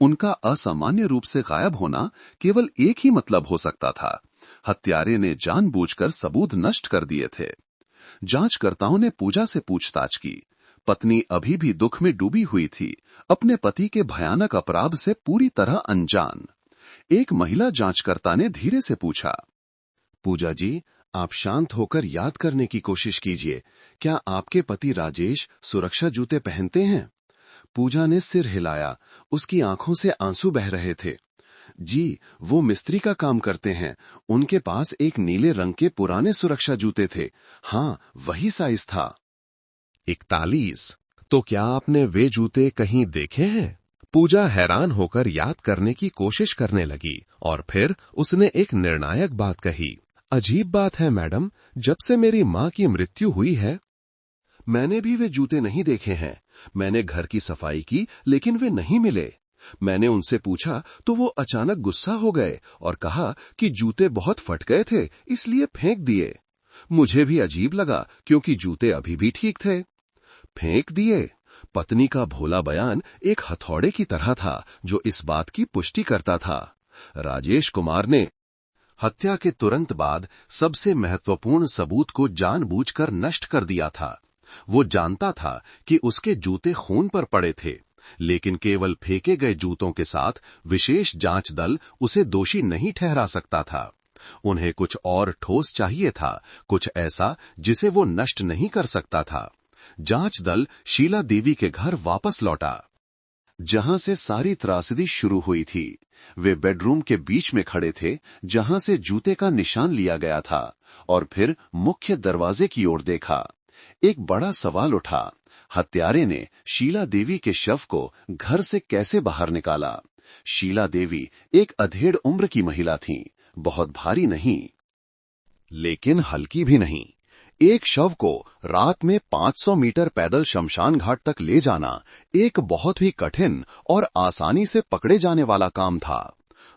उनका असामान्य रूप से गायब होना केवल एक ही मतलब हो सकता था, हत्यारे ने जानबूझकर सबूत नष्ट कर दिए थे। जांचकर्ताओं ने पूजा से पूछताछ की। पत्नी अभी भी दुख में डूबी हुई थी, अपने पति के भयानक अपराध से पूरी तरह अनजान। एक महिला जांचकर्ता ने धीरे से पूछा, पूजा जी, आप शांत होकर याद करने की कोशिश कीजिए। क्या आपके पति राजेश सुरक्षा जूते पहनते हैं? पूजा ने सिर हिलाया। उसकी आंखों से आंसू बह रहे थे। जी, वो मिस्त्री का काम करते हैं। उनके पास एक नीले रंग के पुराने सुरक्षा जूते थे। हाँ, वही साइज था। 41। तो क्या आपने वे जूते कहीं देखे हैं? पूजा हैरान होकर याद करने की कोशिश करने लगी और फिर उसने एक निर्णायक बात कही। अजीब बात है मैडम, जब से मेरी माँ की मृत्यु हुई है मैंने भी वे जूते नहीं देखे हैं। मैंने घर की सफाई की लेकिन वे नहीं मिले। मैंने उनसे पूछा तो वो अचानक गुस्सा हो गए और कहा कि जूते बहुत फट गए थे, इसलिए फेंक दिए। मुझे भी अजीब लगा क्योंकि जूते अभी भी ठीक थे। फेंक दिए? पत्नी का भोला बयान एक हथौड़े की तरह था जो इस बात की पुष्टि करता था। राजेश कुमार ने हत्या के तुरंत बाद सबसे महत्वपूर्ण सबूत को जानबूझकर नष्ट कर दिया था। वो जानता था कि उसके जूते खून पर पड़े थे, लेकिन केवल फेंके गए जूतों के साथ विशेष जांच दल उसे दोषी नहीं ठहरा सकता था। उन्हें कुछ और ठोस चाहिए था, कुछ ऐसा जिसे वो नष्ट नहीं कर सकता था। जांच दल शीला देवी के घर वापस लौटा, जहां से सारी त्रासदी शुरू हुई थी। वे बेडरूम के बीच में खड़े थे जहां से जूते का निशान लिया गया था, और फिर मुख्य दरवाजे की ओर देखा। एक बड़ा सवाल उठा, हत्यारे ने शीला देवी के शव को घर से कैसे बाहर निकाला? शीला देवी एक अधेड़ उम्र की महिला थीं, बहुत भारी नहीं, लेकिन हल्की भी नहीं। एक शव को रात में 500 मीटर पैदल शमशान घाट तक ले जाना एक बहुत ही कठिन और आसानी से पकड़े जाने वाला काम था।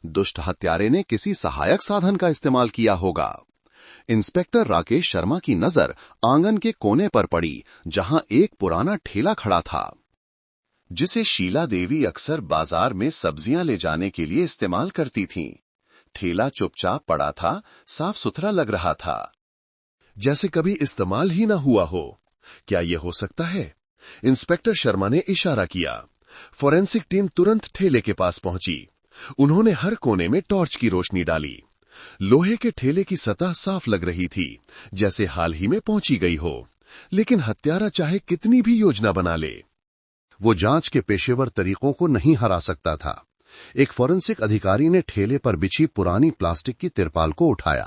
दुष्ट हत्यारे ने किसी सहायक साधन का इस्तेमाल किया होगा। इंस्पेक्टर राकेश शर्मा की नजर आंगन के कोने पर पड़ी, जहां एक पुराना ठेला खड़ा था, जिसे शीला देवी अक्सर बाजार में सब्जियां ले जाने के लिए इस्तेमाल करती थीं। ठेला चुपचाप पड़ा था, साफ सुथरा लग रहा था, जैसे कभी इस्तेमाल ही ना हुआ हो। क्या यह हो सकता है? इंस्पेक्टर शर्मा ने इशारा किया। फोरेंसिक टीम तुरंत ठेले के पास पहुंची। उन्होंने हर कोने में टॉर्च की रोशनी डाली। लोहे के ठेले की सतह साफ लग रही थी, जैसे हाल ही में पहुंची गई हो, लेकिन हत्यारा चाहे कितनी भी योजना बना ले, वो जांच के पेशेवर तरीकों को नहीं हरा सकता था। एक फोरेंसिक अधिकारी ने ठेले पर बिछी पुरानी प्लास्टिक की तिरपाल को उठाया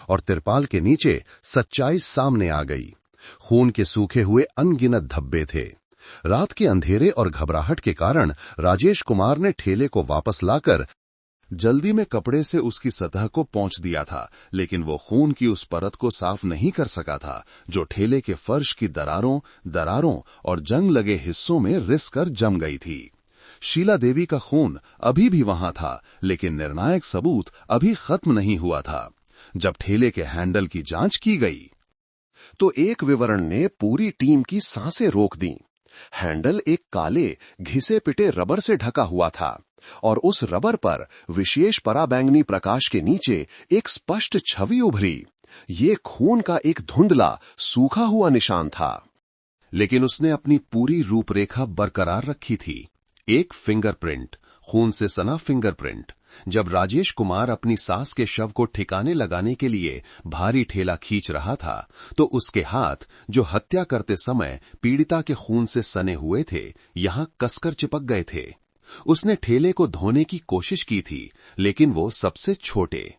और तिरपाल के नीचे सच्चाई सामने आ गई। खून के सूखे हुए अनगिनत धब्बे थे। रात के अंधेरे और घबराहट के कारण राजेश कुमार ने ठेले को वापस लाकर जल्दी में कपड़े से उसकी सतह को पोंछ दिया था, लेकिन वो खून की उस परत को साफ नहीं कर सका था, जो ठेले के फर्श की दरारों और जंग लगे हिस्सों में रिस कर जम गई थी। शीला देवी का खून अभी भी वहां था, लेकिन निर्णायक सबूत अभी खत्म नहीं हुआ था। जब ठेले के हैंडल की जांच की गई, तो एक विवरण ने पूरी टीम की सांसें रोक दी। हैंडल एक काले घिसे पिटे रबर से ढका हुआ था और उस रबर पर विशेष पराबैंगनी प्रकाश के नीचे एक स्पष्ट छवि उभरी। ये खून का एक धुंधला सूखा हुआ निशान था, लेकिन उसने अपनी पूरी रूपरेखा बरकरार रखी थी। एक फिंगरप्रिंट, खून से सना फिंगरप्रिंट। जब राजेश कुमार अपनी सास के शव को ठिकाने लगाने के लिए भारी ठेला खींच रहा था, तो उसके हाथ, जो हत्या करते समय पीड़िता के खून से सने हुए थे, यहां कसकर चिपक गए थे। उसने ठेले को धोने की कोशिश की थी, लेकिन वो सबसे छोटे,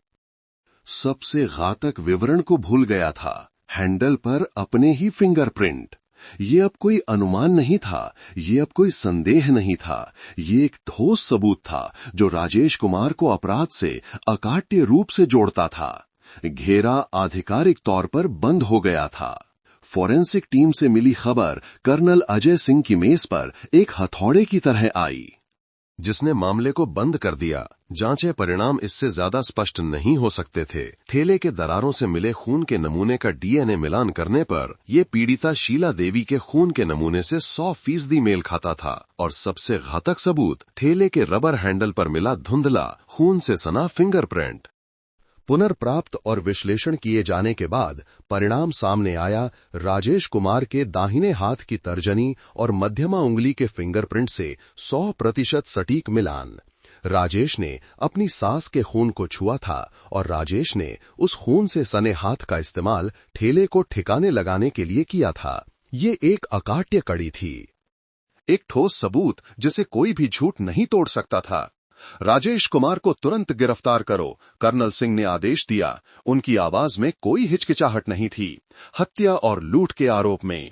सबसे घातक विवरण को भूल गया था। हैंडल पर अपने ही फिंगरप्रिंट। ये अब कोई अनुमान नहीं था, ये अब कोई संदेह नहीं था, ये एक ठोस सबूत था जो राजेश कुमार को अपराध से अकाट्य रूप से जोड़ता था। घेरा आधिकारिक तौर पर बंद हो गया था। फोरेंसिक टीम से मिली खबर कर्नल अजय सिंह की मेज पर एक हथौड़े की तरह आई, जिसने मामले को बंद कर दिया। जांचे परिणाम इससे ज्यादा स्पष्ट नहीं हो सकते थे। ठेले के दरारों से मिले खून के नमूने का डीएनए मिलान करने पर यह पीड़िता शीला देवी के खून के नमूने से 100% मेल खाता था। और सबसे घातक सबूत, ठेले के रबर हैंडल पर मिला धुंधला खून से सना फिंगरप्रिंट। पुनर्प्राप्त और विश्लेषण किए जाने के बाद परिणाम सामने आया। राजेश कुमार के दाहिने हाथ की तर्जनी और मध्यमा उंगली के फिंगरप्रिंट से 100% सटीक मिलान। राजेश ने अपनी सास के खून को छुआ था और राजेश ने उस खून से सने हाथ का इस्तेमाल ठेले को ठिकाने लगाने के लिए किया था। ये एक अकाट्य कड़ी थी, एक ठोस सबूत जिसे कोई भी झूठ नहीं तोड़ सकता था। राजेश कुमार को तुरंत गिरफ्तार करो, कर्नल सिंह ने आदेश दिया। उनकी आवाज में कोई हिचकिचाहट नहीं थी। हत्या और लूट के आरोप में।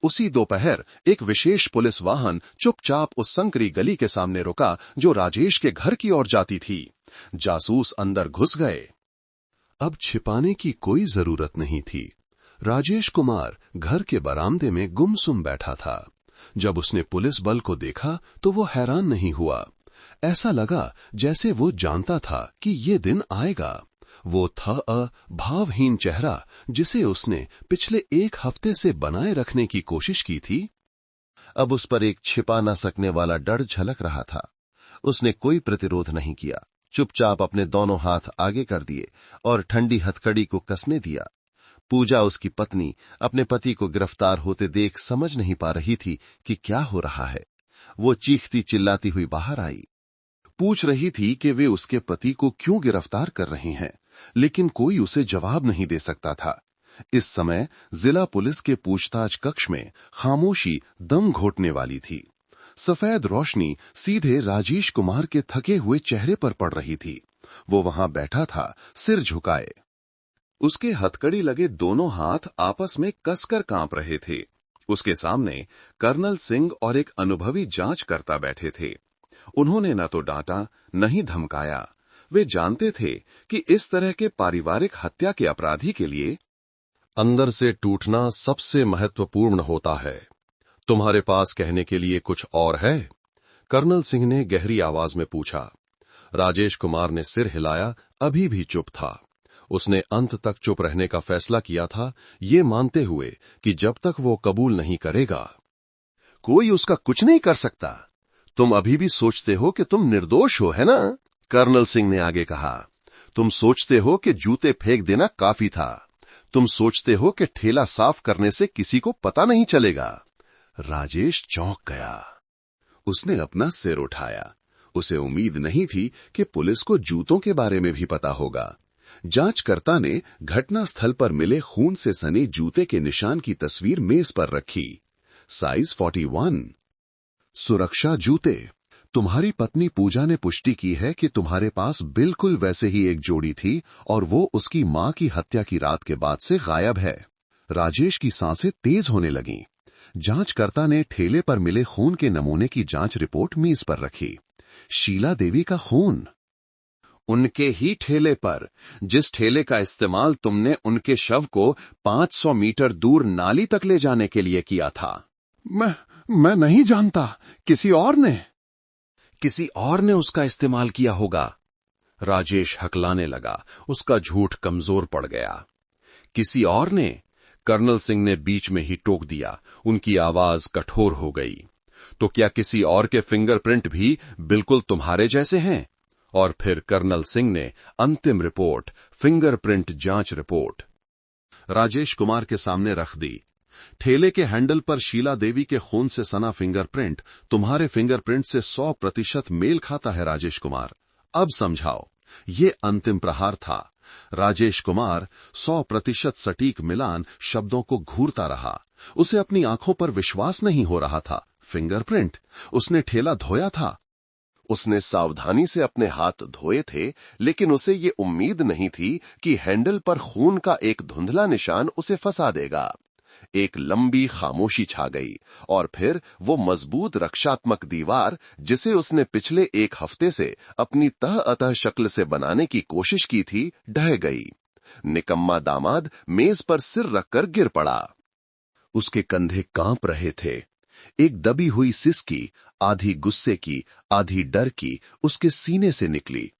उसी दोपहर एक विशेष पुलिस वाहन चुपचाप उस संकरी गली के सामने रुका जो राजेश के घर की ओर जाती थी। जासूस अंदर घुस गए। अब छिपाने की कोई जरूरत नहीं थी। राजेश कुमार घर के बरामदे में गुमसुम बैठा था। जब उसने पुलिस बल को देखा तो वो हैरान नहीं हुआ। ऐसा लगा जैसे वो जानता था कि ये दिन आएगा। वो था भावहीन चेहरा जिसे उसने पिछले 1 हफ्ते से बनाए रखने की कोशिश की थी। अब उस पर एक छिपा न सकने वाला डर झलक रहा था। उसने कोई प्रतिरोध नहीं किया, चुपचाप अपने दोनों हाथ आगे कर दिए और ठंडी हथकड़ी को कसने दिया। पूजा, उसकी पत्नी, अपने पति को गिरफ्तार होते देख समझ नहीं पा रही थी कि क्या हो रहा है। वो चीखती चिल्लाती हुई बाहर आई, पूछ रही थी कि वे उसके पति को क्यों गिरफ्तार कर रहे हैं, लेकिन कोई उसे जवाब नहीं दे सकता था। इस समय जिला पुलिस के पूछताछ कक्ष में खामोशी दम घोटने वाली थी। सफेद रोशनी सीधे राजेश कुमार के थके हुए चेहरे पर पड़ रही थी। वो वहां बैठा था, सिर झुकाए। उसके हथकड़ी लगे दोनों हाथ आपस में कसकर कांप रहे थे। उसके सामने कर्नल सिंह और एक अनुभवी जांचकर्ता बैठे थे। उन्होंने न तो डांटा न ही धमकाया। वे जानते थे कि इस तरह के पारिवारिक हत्या के अपराधी के लिए अंदर से टूटना सबसे महत्वपूर्ण होता है। तुम्हारे पास कहने के लिए कुछ और है? कर्नल सिंह ने गहरी आवाज में पूछा। राजेश कुमार ने सिर हिलाया, अभी भी चुप था। उसने अंत तक चुप रहने का फैसला किया था, ये मानते हुए कि जब तक वो कबूल नहीं करेगा, कोई उसका कुछ नहीं कर सकता। तुम अभी भी सोचते हो कि तुम निर्दोष हो, है ना? कर्नल सिंह ने आगे कहा। तुम सोचते हो कि जूते फेंक देना काफी था। तुम सोचते हो कि ठेला साफ करने से किसी को पता नहीं चलेगा। राजेश चौंक गया। उसने अपना सिर उठाया। उसे उम्मीद नहीं थी कि पुलिस को जूतों के बारे में भी पता होगा। जांचकर्ता ने घटनास्थल पर मिले खून से सने जूते के निशान की तस्वीर मेज पर रखी। साइज 41। सुरक्षा जूते। तुम्हारी पत्नी पूजा ने पुष्टि की है कि तुम्हारे पास बिल्कुल वैसे ही एक जोड़ी थी और वो उसकी मां की हत्या की रात के बाद से गायब है। राजेश की सांसें तेज होने लगीं। जांचकर्ता ने ठेले पर मिले खून के नमूने की जांच रिपोर्ट मेज पर रखी। शीला देवी का खून। उनके ही ठेले पर, जिस ठेले का इस्तेमाल तुमने उनके शव को 500 मीटर दूर नाली तक ले जाने के लिए किया था। मैं नहीं जानता। किसी और ने उसका इस्तेमाल किया होगा। राजेश हकलाने लगा। उसका झूठ कमजोर पड़ गया। किसी और ने? कर्नल सिंह ने बीच में ही टोक दिया। उनकी आवाज कठोर हो गई। तो क्या किसी और के फिंगरप्रिंट भी बिल्कुल तुम्हारे जैसे हैं? और फिर कर्नल सिंह ने अंतिम रिपोर्ट, फिंगरप्रिंट जांच रिपोर्ट, राजेश कुमार के सामने रख दी। ठेले के हैंडल पर शीला देवी के खून से सना फिंगरप्रिंट तुम्हारे फिंगरप्रिंट से 100% मेल खाता है राजेश कुमार। अब समझाओ। ये अंतिम प्रहार था। राजेश कुमार 100% सटीक मिलान शब्दों को घूरता रहा। उसे अपनी आंखों पर विश्वास नहीं हो रहा था। फिंगरप्रिंट? उसने ठेला धोया था। उसने सावधानी से अपने हाथ धोए थे, लेकिन उसे ये उम्मीद नहीं थी कि हैंडल पर खून का एक धुंधला निशान उसे फंसा देगा। एक लंबी खामोशी छा गई और फिर वो मजबूत रक्षात्मक दीवार, जिसे उसने पिछले एक हफ्ते से अपनी तह अतः शक्ल से बनाने की कोशिश की थी, ढह गई। निकम्मा दामाद मेज पर सिर रखकर गिर पड़ा। उसके कंधे कांप रहे थे। एक दबी हुई सिसकी, आधी गुस्से की आधी डर की, उसके सीने से निकली।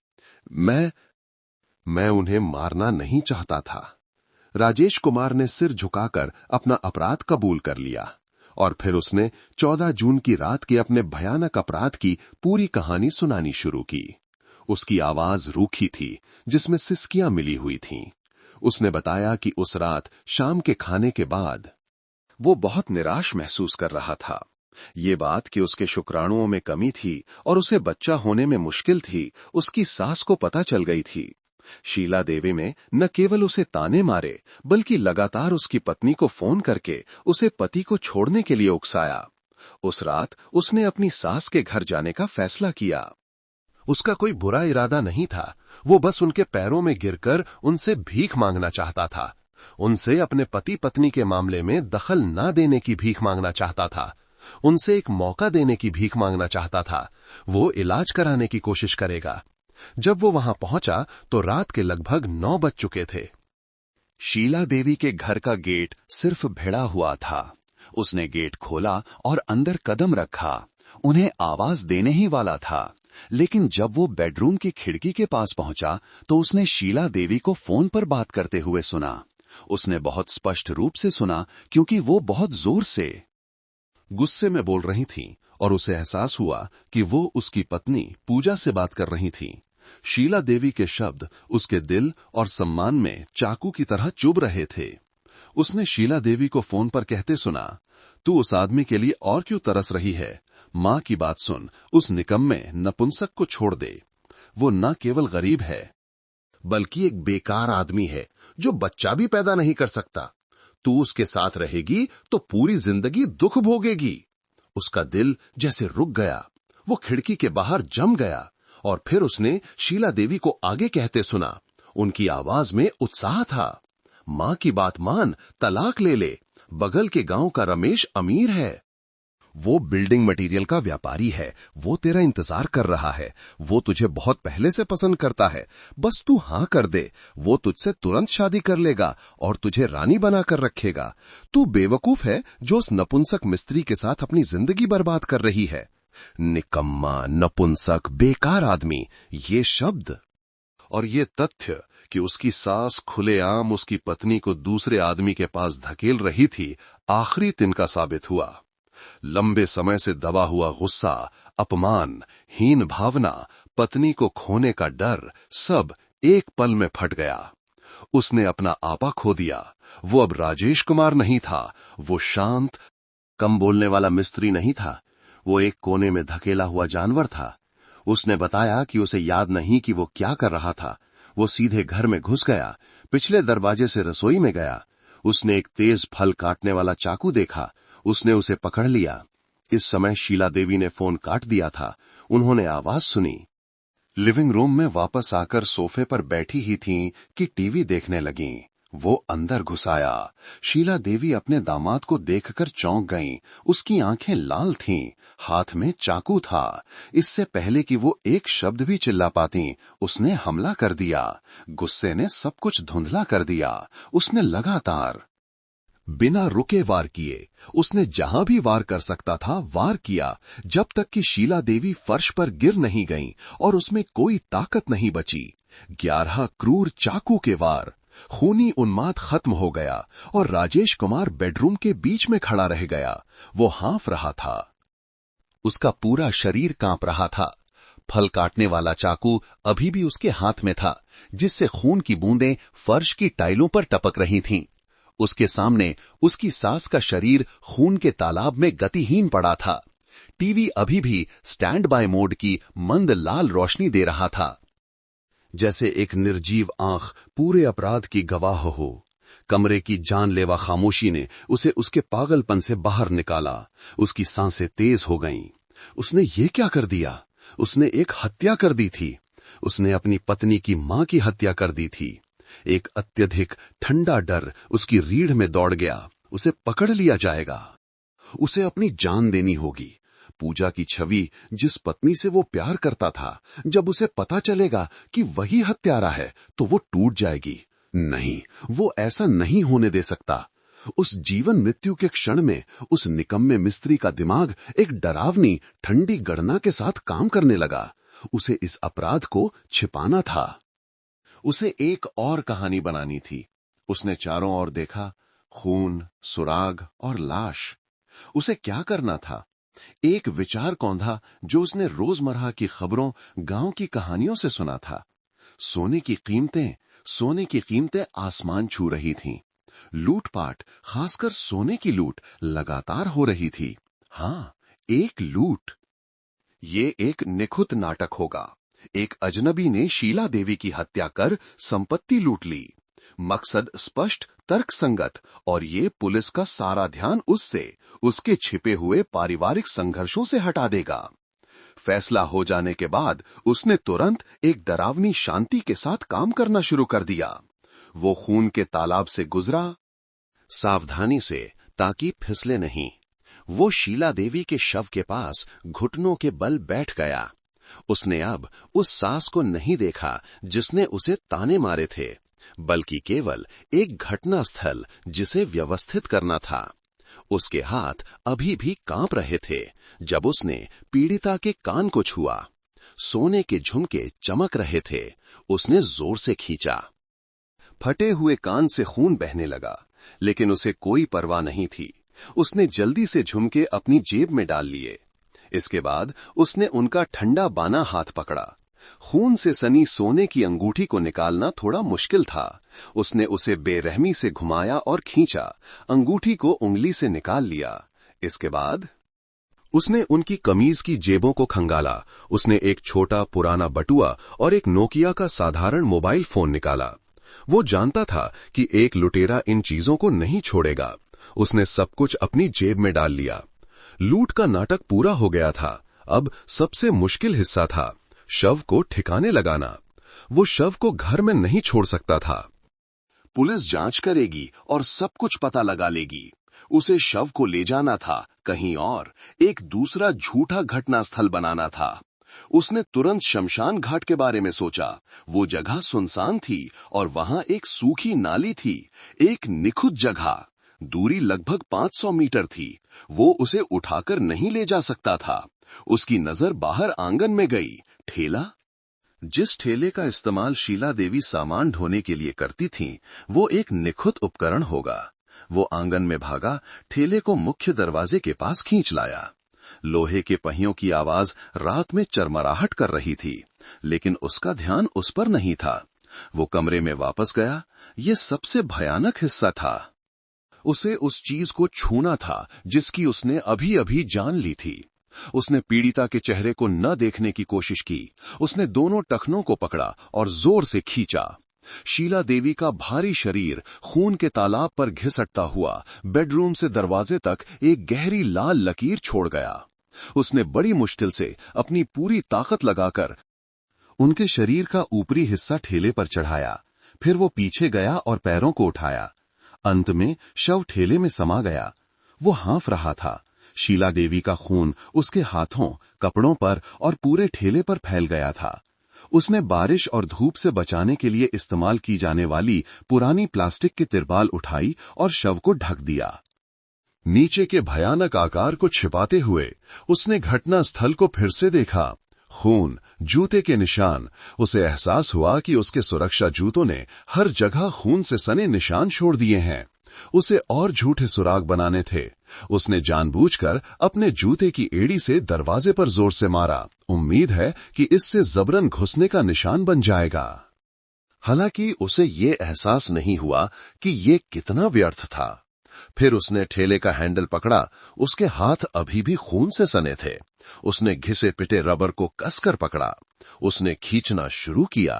मैं उन्हें मारना नहीं चाहता था। राजेश कुमार ने सिर झुकाकर अपना अपराध कबूल कर लिया और फिर उसने 14 जून की रात के अपने भयानक अपराध की पूरी कहानी सुनानी शुरू की। उसकी आवाज रूखी थी, जिसमें सिसकियां मिली हुई थीं। उसने बताया कि उस रात शाम के खाने के बाद वो बहुत निराश महसूस कर रहा था। ये बात कि उसके शुक्राणुओं में कमी थी और उसे बच्चा होने में मुश्किल थी, उसकी सास को पता चल गई थी। शीला देवी में न केवल उसे ताने मारे, बल्कि लगातार उसकी पत्नी को फोन करके उसे पति को छोड़ने के लिए उकसाया। उस रात उसने अपनी सास के घर जाने का फैसला किया। उसका कोई बुरा इरादा नहीं था। वो बस उनके पैरों में गिरकर उनसे भीख मांगना चाहता था। उनसे अपने पति पत्नी के मामले में दखल न देने की भीख मांगना चाहता था। उनसे एक मौका देने की भीख मांगना चाहता था। वो इलाज कराने की कोशिश करेगा। जब वो वहां पहुंचा तो रात के लगभग 9 बज चुके थे। शीला देवी के घर का गेट सिर्फ भिड़ा हुआ था। उसने गेट खोला और अंदर कदम रखा। उन्हें आवाज देने ही वाला था, लेकिन जब वो बेडरूम की खिड़की के पास पहुंचा तो उसने शीला देवी को फोन पर बात करते हुए सुना। उसने बहुत स्पष्ट रूप से सुना, क्योंकि वो बहुत जोर से गुस्से में बोल रही थीं और उसे एहसास हुआ कि वो उसकी पत्नी पूजा से बात कर रही थीं। शीला देवी के शब्द उसके दिल और सम्मान में चाकू की तरह चुभ रहे थे। उसने शीला देवी को फोन पर कहते सुना, तू उस आदमी के लिए और क्यों तरस रही है? मां की बात सुन, उस निकम्मे नपुंसक को छोड़ दे। वो न केवल गरीब है, बल्कि एक बेकार आदमी है जो बच्चा भी पैदा नहीं कर सकता। तू उसके साथ रहेगी तो पूरी जिंदगी दुख भोगेगी। उसका दिल जैसे रुक गया। वो खिड़की के बाहर जम गया और फिर उसने शीला देवी को आगे कहते सुना। उनकी आवाज में उत्साह था, मां की बात मान, तलाक ले ले। बगल के गांव का रमेश अमीर है। वो बिल्डिंग मटेरियल का व्यापारी है, वो तेरा इंतजार कर रहा है, वो तुझे बहुत पहले से पसंद करता है, बस तू हाँ कर दे, वो तुझसे तुरंत शादी कर लेगा और तुझे रानी बनाकर रखेगा। तू बेवकूफ है जो उस नपुंसक मिस्त्री के साथ अपनी जिंदगी बर्बाद कर रही है। निकम्मा, नपुंसक, बेकार आदमी, ये शब्द और ये तथ्य कि उसकी सास खुलेआम उसकी पत्नी को दूसरे आदमी के पास धकेल रही थी, आखिरी तिनका साबित हुआ। लंबे समय से दबा हुआ गुस्सा, अपमान, हीन भावना, पत्नी को खोने का डर, सब एक पल में फट गया। उसने अपना आपा खो दिया। वो अब राजेश कुमार नहीं था, वो शांत, कम बोलने वाला मिस्त्री नहीं था, वो एक कोने में धकेला हुआ जानवर था। उसने बताया कि उसे याद नहीं कि वो क्या कर रहा था। वो सीधे घर में घुस गया, पिछले दरवाजे से रसोई में गया। उसने एक तेज फल काटने वाला चाकू देखा, उसने उसे पकड़ लिया। इस समय शीला देवी ने फोन काट दिया था। उन्होंने आवाज सुनी। लिविंग रूम में वापस आकर सोफे पर बैठी ही थीं कि टीवी देखने लगीं। वो अंदर घुस आया। शीला देवी अपने दामाद को देखकर चौंक गईं। उसकी आंखें लाल थीं, हाथ में चाकू था। इससे पहले कि वो एक शब्द भी चिल्ला पाती, उसने हमला कर दिया। गुस्से ने सब कुछ धुंधला कर दिया। उसने लगातार बिना रुके वार किए। उसने जहां भी वार कर सकता था वार किया, जब तक कि शीला देवी फर्श पर गिर नहीं गईं और उसमें कोई ताकत नहीं बची। 11 क्रूर चाकू के वार। खूनी उन्माद खत्म हो गया और राजेश कुमार बेडरूम के बीच में खड़ा रह गया। वो हाँफ रहा था, उसका पूरा शरीर कांप रहा था। फल काटने वाला चाकू अभी भी उसके हाथ में था, जिससे खून की बूंदें फर्श की टाइलों पर टपक रही थीं। उसके सामने उसकी सास का शरीर खून के तालाब में गतिहीन पड़ा था। टीवी अभी भी स्टैंड बाय मोड की मंद लाल रोशनी दे रहा था, जैसे एक निर्जीव आंख पूरे अपराध की गवाह हो। कमरे की जानलेवा खामोशी ने उसे उसके पागलपन से बाहर निकाला। उसकी सांसें तेज हो गईं। उसने ये क्या कर दिया? उसने एक हत्या कर दी थी। उसने अपनी पत्नी की मां की हत्या कर दी थी। एक अत्यधिक ठंडा डर उसकी रीढ़ में दौड़ गया। उसे पकड़ लिया जाएगा, उसे अपनी जान देनी होगी। पूजा की छवि, जिस पत्नी से वो प्यार करता था, जब उसे पता चलेगा कि वही हत्यारा है तो वो टूट जाएगी। नहीं, वो ऐसा नहीं होने दे सकता। उस जीवन मृत्यु के क्षण में उस निकम्मे मिस्त्री का दिमाग एक डरावनी ठंडी गणना के साथ काम करने लगा। उसे इस अपराध को छिपाना था। उसे एक और कहानी बनानी थी। उसने चारों ओर देखा, खून, सुराग और लाश। उसे क्या करना था? एक विचार कौंधा जो उसने रोजमर्रा की खबरों, गांव की कहानियों से सुना था। सोने की कीमतें आसमान छू रही थीं। लूटपाट, खासकर सोने की लूट लगातार हो रही थी। हां, एक लूट। ये एक निखुत नाटक होगा। एक अजनबी ने शीला देवी की हत्या कर संपत्ति लूट ली। मकसद स्पष्ट, तर्कसंगत, और ये पुलिस का सारा ध्यान उसके छिपे हुए पारिवारिक संघर्षों से हटा देगा। फैसला हो जाने के बाद उसने तुरंत एक डरावनी शांति के साथ काम करना शुरू कर दिया। वो खून के तालाब से गुजरा, सावधानी से, ताकि फिसले नहीं। वो शीला देवी के शव के पास घुटनों के बल बैठ गया। उसने अब उस सास को नहीं देखा जिसने उसे ताने मारे थे, बल्कि केवल एक घटना स्थल जिसे व्यवस्थित करना था। उसके हाथ अभी भी कांप रहे थे जब उसने पीड़िता के कान को छुआ। सोने के झुमके चमक रहे थे। उसने जोर से खींचा। फटे हुए कान से खून बहने लगा, लेकिन उसे कोई परवाह नहीं थी। उसने जल्दी से झुमके अपनी जेब में डाल लिए। इसके बाद उसने उनका ठंडा बाना हाथ पकड़ा। खून से सनी सोने की अंगूठी को निकालना थोड़ा मुश्किल था। उसने उसे बेरहमी से घुमाया और खींचा। अंगूठी को उंगली से निकाल लिया। इसके बाद उसने उनकी कमीज की जेबों को खंगाला। उसने एक छोटा पुराना बटुआ और एक नोकिया का साधारण मोबाइल फोन निकाला। वो जानता था कि एक लुटेरा इन चीजों को नहीं छोड़ेगा। उसने सब कुछ अपनी जेब में डाल लिया। लूट का नाटक पूरा हो गया था। अब सबसे मुश्किल हिस्सा था शव को ठिकाने लगाना। वो शव को घर में नहीं छोड़ सकता था। पुलिस जांच करेगी और सब कुछ पता लगा लेगी। उसे शव को ले जाना था कहीं और, एक दूसरा झूठा घटनास्थल बनाना था। उसने तुरंत शमशान घाट के बारे में सोचा। वो जगह सुनसान थी और वहां एक सूखी नाली थी, एक निखुत जगह। दूरी लगभग 500 मीटर थी। वो उसे उठाकर नहीं ले जा सकता था। उसकी नजर बाहर आंगन में गई। ठेला? जिस ठेले का इस्तेमाल शीला देवी सामान ढोने के लिए करती थीं, वो एक निखुत उपकरण होगा। वो आंगन में भागा, ठेले को मुख्य दरवाजे के पास खींच लाया। लोहे के पहियों की आवाज रात में चरमराहट कर रही थी, लेकिन उसका ध्यान उस पर नहीं था। वो कमरे में वापस गया। ये सबसे भयानक हिस्सा था। उसे उस चीज को छूना था जिसकी उसने अभी अभी जान ली थी। उसने पीड़िता के चेहरे को न देखने की कोशिश की। उसने दोनों टखनों को पकड़ा और जोर से खींचा। शीला देवी का भारी शरीर खून के तालाब पर घिसटता हुआ बेडरूम से दरवाजे तक एक गहरी लाल लकीर छोड़ गया। उसने बड़ी मुश्किल से अपनी पूरी ताकत लगाकर उनके शरीर का ऊपरी हिस्सा ठेले पर चढ़ाया। फिर वो पीछे गया और पैरों को उठाया। अंत में शव ठेले में समा गया। वो हाँफ रहा था। शीला देवी का खून उसके हाथों, कपड़ों पर और पूरे ठेले पर फैल गया था। उसने बारिश और धूप से बचाने के लिए इस्तेमाल की जाने वाली पुरानी प्लास्टिक की तिरपाल उठाई और शव को ढक दिया। नीचे के भयानक आकार को छिपाते हुए उसने घटनास्थल को फिर से देखा। खून, जूते के निशान। उसे एहसास हुआ कि उसके सुरक्षा जूतों ने हर जगह खून से सने निशान छोड़ दिए हैं। उसे और झूठे सुराग बनाने थे। उसने जानबूझकर अपने जूते की एड़ी से दरवाजे पर जोर से मारा। उम्मीद है कि इससे जबरन घुसने का निशान बन जाएगा। हालांकि उसे ये एहसास नहीं हुआ कि ये कितना व्यर्थ था। फिर उसने ठेले का हैंडल पकड़ा। उसके हाथ अभी भी खून से सने थे। उसने घिसे पिटे रबर को कसकर पकड़ा। उसने खींचना शुरू किया।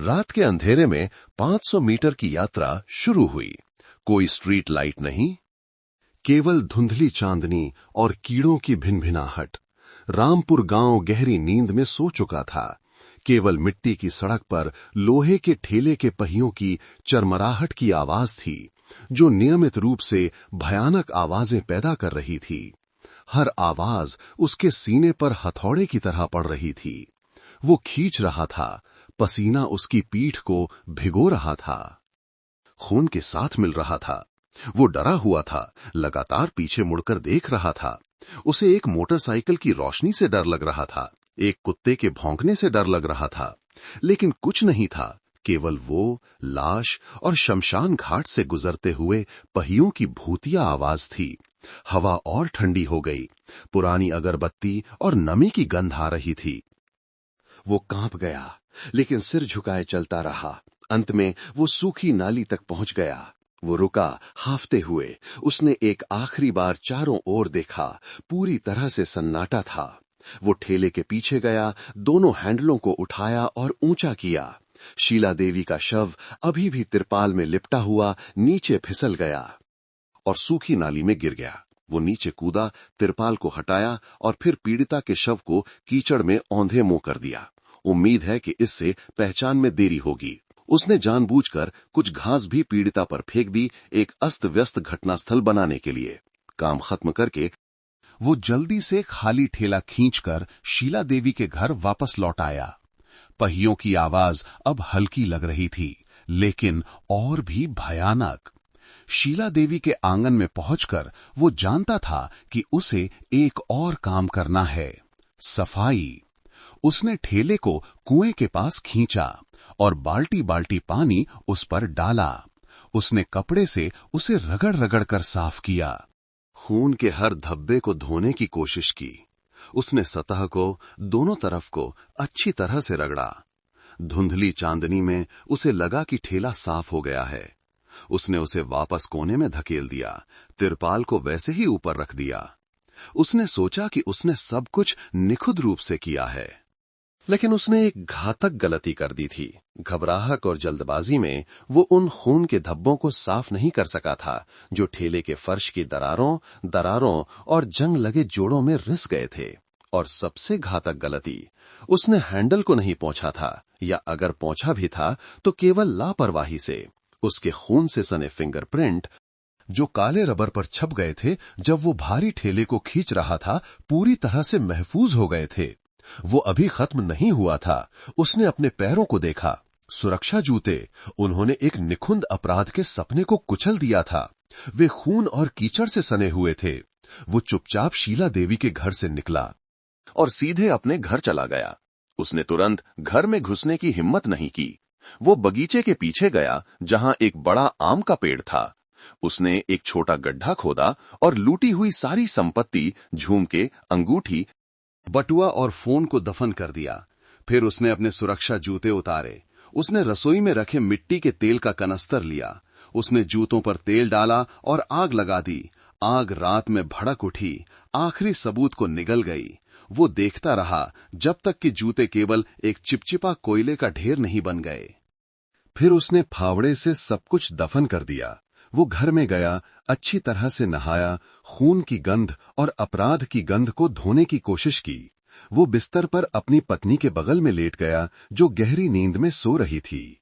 रात के अंधेरे में 500 मीटर की यात्रा शुरू हुई। कोई स्ट्रीट लाइट नहीं, केवल धुंधली चांदनी और कीड़ों की भिनभिनाहट। रामपुर गांव गहरी नींद में सो चुका था। केवल मिट्टी की सड़क पर लोहे के ठेले के पहियों की चरमराहट की आवाज थी, जो नियमित रूप से भयानक आवाजें पैदा कर रही थी। हर आवाज उसके सीने पर हथौड़े की तरह पड़ रही थी। वो खींच रहा था। पसीना उसकी पीठ को भिगो रहा था। खून के साथ मिल रहा था। वो डरा हुआ था, लगातार पीछे मुड़कर देख रहा था। उसे एक मोटरसाइकिल की रोशनी से डर लग रहा था, एक कुत्ते के भौंकने से डर लग रहा था, लेकिन कुछ नहीं था। केवल वो, लाश और शमशान घाट से गुजरते हुए पहियों की भूतिया आवाज थी। हवा और ठंडी हो गई। पुरानी अगरबत्ती और नमी की गंध आ रही थी। वो कांप गया, लेकिन सिर झुकाए चलता रहा। अंत में वो सूखी नाली तक पहुंच गया। वो रुका, हाफते हुए। उसने एक आखिरी बार चारों ओर देखा। पूरी तरह से सन्नाटा था। वो ठेले के पीछे गया, दोनों हैंडलों को उठाया और ऊंचा किया। शीला देवी का शव अभी भी तिरपाल में लिपटा हुआ नीचे फिसल गया और सूखी नाली में गिर गया। वो नीचे कूदा, तिरपाल को हटाया और फिर पीड़िता के शव को कीचड़ में औंधे मुंह कर दिया। उम्मीद है कि इससे पहचान में देरी होगी। उसने जानबूझकर कुछ घास भी पीड़िता पर फेंक दी, एक अस्त व्यस्त घटनास्थल बनाने के लिए। काम खत्म करके वो जल्दी से खाली ठेला खींचकर शीला देवी के घर वापस लौट आया। पहियों की आवाज अब हल्की लग रही थी, लेकिन और भी भयानक। शीला देवी के आंगन में पहुंचकर वो जानता था कि उसे एक और काम करना है, सफाई। उसने ठेले को कुएं के पास खींचा और बाल्टी बाल्टी पानी उस पर डाला। उसने कपड़े से उसे रगड़ रगड़ कर साफ किया। खून के हर धब्बे को धोने की कोशिश की। उसने सतह को, दोनों तरफ को अच्छी तरह से रगड़ा। धुंधली चांदनी में उसे लगा कि ठेला साफ हो गया है। उसने उसे वापस कोने में धकेल दिया, तिरपाल को वैसे ही ऊपर रख दिया। उसने सोचा कि उसने सब कुछ निखुद रूप से किया है, लेकिन उसने एक घातक गलती कर दी थी। घबराहट और जल्दबाजी में वो उन खून के धब्बों को साफ नहीं कर सका था जो ठेले के फर्श की दरारों और जंग लगे जोड़ों में रिस गए थे। और सबसे घातक गलती, उसने हैंडल को नहीं पोंछा था, या अगर पोंछा भी था तो केवल लापरवाही से। उसके खून से सने फिंगरप्रिंट जो काले रबर पर छप गए थे जब वो भारी ठेले को खींच रहा था, पूरी तरह से महफूज हो गए थे। वो अभी खत्म नहीं हुआ था। उसने अपने पैरों को देखा, सुरक्षा जूते। उन्होंने एक निखुंद अपराध के सपने को कुचल दिया था। वे खून और कीचड़ से सने हुए थे। वो चुपचाप शीला देवी के घर से निकला और सीधे अपने घर चला गया। उसने तुरंत घर में घुसने की हिम्मत नहीं की। वो बगीचे के पीछे गया जहां एक बड़ा आम का पेड़ था। उसने एक छोटा गड्ढा खोदा और लूटी हुई सारी संपत्ति, झुमके, अंगूठी, बटुआ और फोन को दफन कर दिया। फिर उसने अपने सुरक्षा जूते उतारे। उसने रसोई में रखे मिट्टी के तेल का कनस्तर लिया। उसने जूतों पर तेल डाला और आग लगा दी। आग रात में भड़क उठी, आखिरी सबूत को निगल गई। वो देखता रहा जब तक कि जूते केवल एक चिपचिपा कोयले का ढेर नहीं बन गए। फिर उसने फावड़े से सब कुछ दफन कर दिया। वो घर में गया, अच्छी तरह से नहाया, खून की गंध और अपराध की गंध को धोने की कोशिश की। वो बिस्तर पर अपनी पत्नी के बगल में लेट गया, जो गहरी नींद में सो रही थी।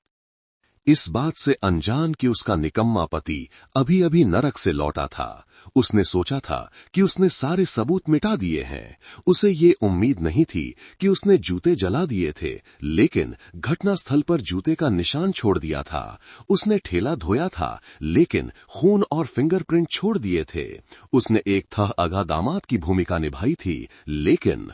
इस बात से अनजान कि उसका निकम्मा पति अभी अभी नरक से लौटा था। उसने सोचा था कि उसने सारे सबूत मिटा दिए हैं। उसे ये उम्मीद नहीं थी कि उसने जूते जला दिए थे, लेकिन घटनास्थल पर जूते का निशान छोड़ दिया था। उसने ठेला धोया था, लेकिन खून और फिंगरप्रिंट छोड़ दिए थे। उसने एक थह अगा दामाद की भूमिका निभाई थी, लेकिन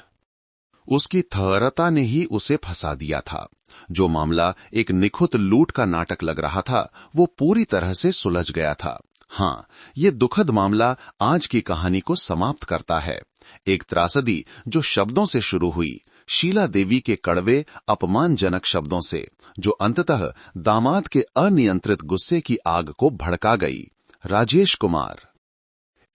उसकी थरता ने ही उसे फंसा दिया था। जो मामला एक निखुत लूट का नाटक लग रहा था, वो पूरी तरह से सुलझ गया था। हाँ, ये दुखद मामला आज की कहानी को समाप्त करता है। एक त्रासदी जो शब्दों से शुरू हुई, शीला देवी के कड़वे अपमानजनक शब्दों से, जो अंततः दामाद के अनियंत्रित गुस्से की आग को भड़का गई। राजेश कुमार।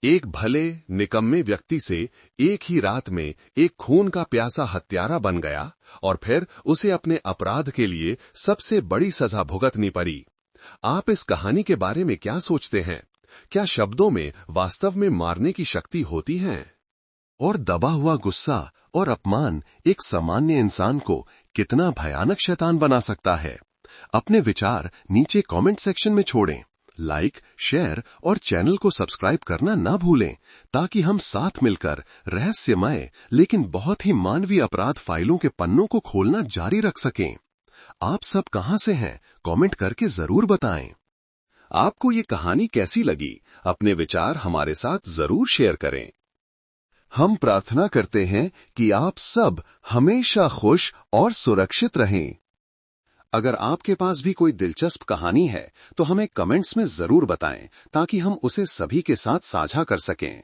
एक भले निकम्मे व्यक्ति से एक ही रात में एक खून का प्यासा हत्यारा बन गया और फिर उसे अपने अपराध के लिए सबसे बड़ी सजा भुगतनी पड़ी। आप इस कहानी के बारे में क्या सोचते हैं? क्या शब्दों में वास्तव में मारने की शक्ति होती है? और दबा हुआ गुस्सा और अपमान एक सामान्य इंसान को कितना भयानक शैतान बना सकता है? अपने विचार नीचे कमेंट सेक्शन में छोड़ें। लाइक, शेयर और चैनल को सब्सक्राइब करना ना भूलें, ताकि हम साथ मिलकर रहस्यमय लेकिन बहुत ही मानवीय अपराध फाइलों के पन्नों को खोलना जारी रख सकें। आप सब कहां से हैं? कमेंट करके जरूर बताएं। आपको ये कहानी कैसी लगी? अपने विचार हमारे साथ जरूर शेयर करें। हम प्रार्थना करते हैं कि आप सब हमेशा खुश और सुरक्षित रहें। अगर आपके पास भी कोई दिलचस्प कहानी है तो हमें कमेंट्स में जरूर बताएं, ताकि हम उसे सभी के साथ साझा कर सकें।